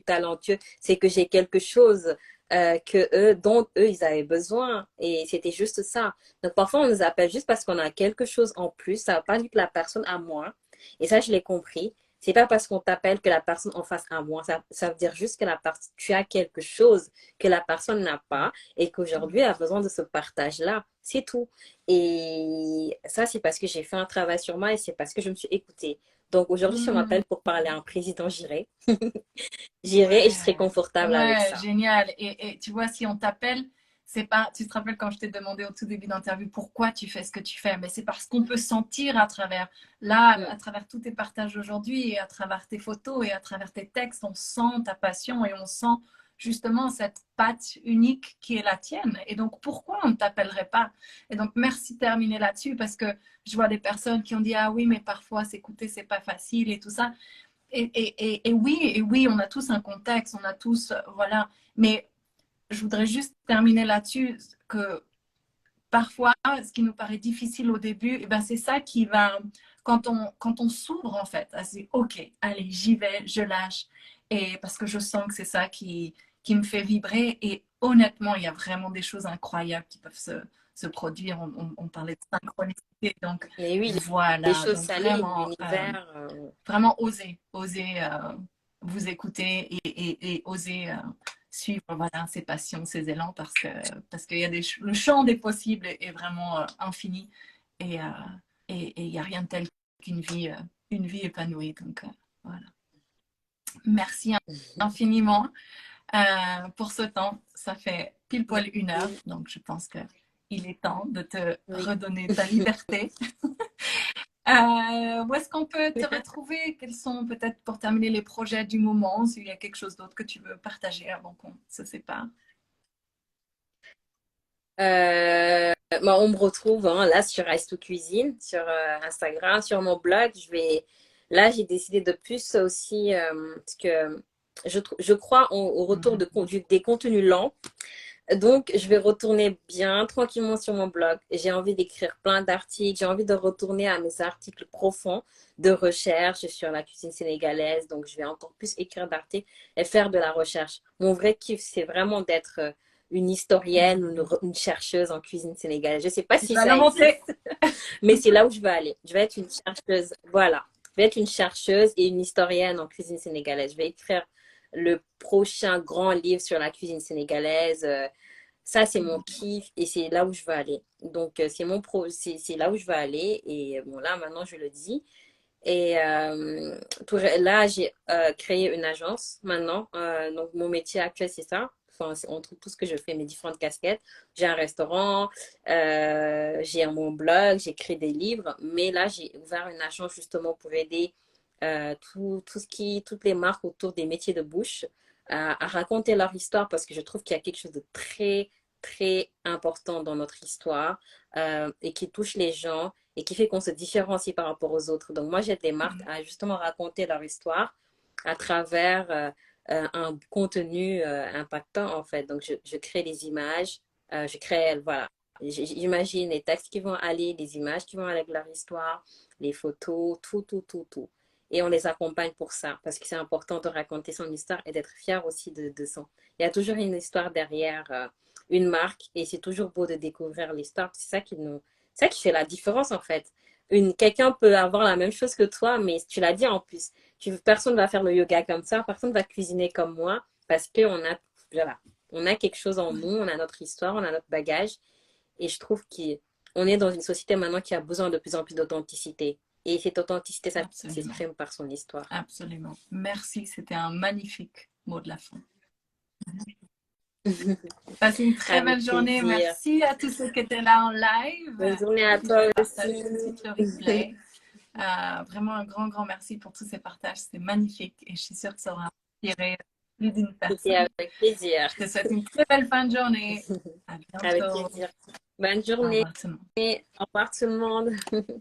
B: talentueux. C'est que j'ai quelque chose dont eux, ils avaient besoin. Et c'était juste ça. Donc, parfois, on nous appelle juste parce qu'on a quelque chose en plus. Ça ne veut pas dire que la personne a moins. Et ça, je l'ai compris. C'est pas parce qu'on t'appelle que la personne en face a moins. Ça veut dire juste que tu as quelque chose que la personne n'a pas et qu'aujourd'hui, elle a besoin de ce partage-là. C'est tout. Et ça, c'est parce que j'ai fait un travail sur moi et c'est parce que je me suis écoutée. Donc aujourd'hui, si on
A: Hmm.
B: m'appelle pour parler à un président, j'irai. J'irai et je serai
A: Ouais,
B: confortable avec
A: ouais,
B: ça.
A: génial. Et tu vois, si on t'appelle, c'est pas, tu te rappelles quand je t'ai demandé au tout début d'interview pourquoi tu fais ce que tu fais, mais c'est parce qu'on peut sentir à travers, là,
B: Mm.
A: à travers tous tes partages aujourd'hui et à travers tes photos et à travers tes textes, on sent ta passion et on sent justement cette patte unique qui est la tienne. Et donc, pourquoi on ne t'appellerait pas? Et donc, merci de terminer là-dessus parce que je vois des personnes qui ont dit, ah oui, mais parfois s'écouter, c'est pas facile et tout ça. Et oui, on a tous un contexte, on a tous, voilà. Mais je voudrais juste terminer là-dessus que parfois, ce qui nous paraît difficile au début, eh ben, c'est ça qui va, quand on s'ouvre en fait, à se dire, ok, allez, j'y vais, je lâche. Et parce que je sens que c'est ça qui me fait vibrer. Et honnêtement, il y a vraiment des choses incroyables qui peuvent se produire. On parlait de synchronicité, donc
B: Mais oui, les
A: voilà.
B: choses
A: Donc
B: s'alignent,
A: vraiment,
B: l'univers.
A: vraiment oser vous écouter et oser suivre voilà, ses passions, ses élans parce qu'il y a le champ des possibles est vraiment infini et il n'y a rien de tel une vie épanouie. Donc voilà. Merci infiniment pour ce temps. Ça fait pile poil 1 heure, donc je pense que il est temps de te
B: Oui.
A: redonner ta liberté. Où est-ce qu'on peut te retrouver? Quels sont peut-être pour terminer les projets du moment, s'il y a quelque chose d'autre que tu veux partager avant qu'on se sépare?
B: On me retrouve là sur Ice to Cuisine, sur Instagram, sur mon blog. Là, j'ai décidé de plus aussi, parce que je crois au retour
A: Mhm.
B: des contenus lents. Donc, je vais retourner bien tranquillement sur mon blog. J'ai envie d'écrire plein d'articles. J'ai envie de retourner à mes articles profonds de recherche sur la cuisine sénégalaise. Donc, je vais encore plus écrire d'articles et faire de la recherche. Mon vrai kiff, c'est vraiment une historienne ou une chercheuse en cuisine sénégalaise. Je ne sais pas
A: Tu
B: si
A: vas
B: ça existe,
A: l'inventer.
B: mais c'est là où je veux aller. Je vais être une chercheuse, voilà. Je vais être une chercheuse et une historienne en cuisine sénégalaise. Je vais écrire le prochain grand livre sur la cuisine sénégalaise. Ça, c'est mon kiff et c'est là où je veux aller. Donc, c'est là où je veux aller. Et bon, là, maintenant, je le dis. Et là, j'ai créé une agence maintenant. Donc, mon métier actuel, c'est ça. Enfin, entre tout ce que je fais, mes différentes casquettes. J'ai un restaurant, j'ai mon blog, j'écris des livres. Mais là, j'ai ouvert une agence justement pour aider toutes les marques autour des métiers de bouche à raconter leur histoire parce que je trouve qu'il y a quelque chose de très, très important dans notre histoire et qui touche les gens et qui fait qu'on se différencie par rapport aux autres. Donc moi, j'aide les marques à justement raconter leur histoire à travers un contenu impactant en fait. Donc je crée des images, je crée, voilà, j'imagine les textes qui vont aller, les images qui vont aller avec leur histoire, les photos, tout, tout, tout, tout. Et on les accompagne pour ça, parce que c'est important de raconter son histoire et d'être fier aussi de son. Il y a toujours une histoire derrière une marque et c'est toujours beau de découvrir l'histoire. C'est ça qui fait la différence en fait. Quelqu'un peut avoir la même chose que toi, mais tu l'as dit en plus, personne ne va faire le yoga comme ça, personne ne va cuisiner comme moi, parce voilà, on a quelque chose en nous, on a notre histoire, on a notre bagage. Et je trouve qu'on est dans une société maintenant qui a besoin de plus en plus d'authenticité. Et cette authenticité, ça
A: Absolument.
B: s'exprime par son histoire.
A: Absolument. Merci. C'était un magnifique mot de la fin. Passez une très
B: Avec
A: belle journée.
B: plaisir.
A: Merci à tous ceux qui étaient là en live.
B: Bonne journée à
A: Je vais
B: toi
A: partager
B: aussi.
A: tout de suite le replay. Vraiment un grand, grand merci pour tous ces partages. C'était magnifique et je suis sûre que ça aura inspiré plus d'une
B: C'était
A: personne.
B: avec plaisir.
A: Je te souhaite une très belle fin de journée. À
B: Avec
A: bientôt.
B: plaisir. Bonne
A: Au
B: journée.
A: revoir tout le monde.
B: Au revoir tout le monde.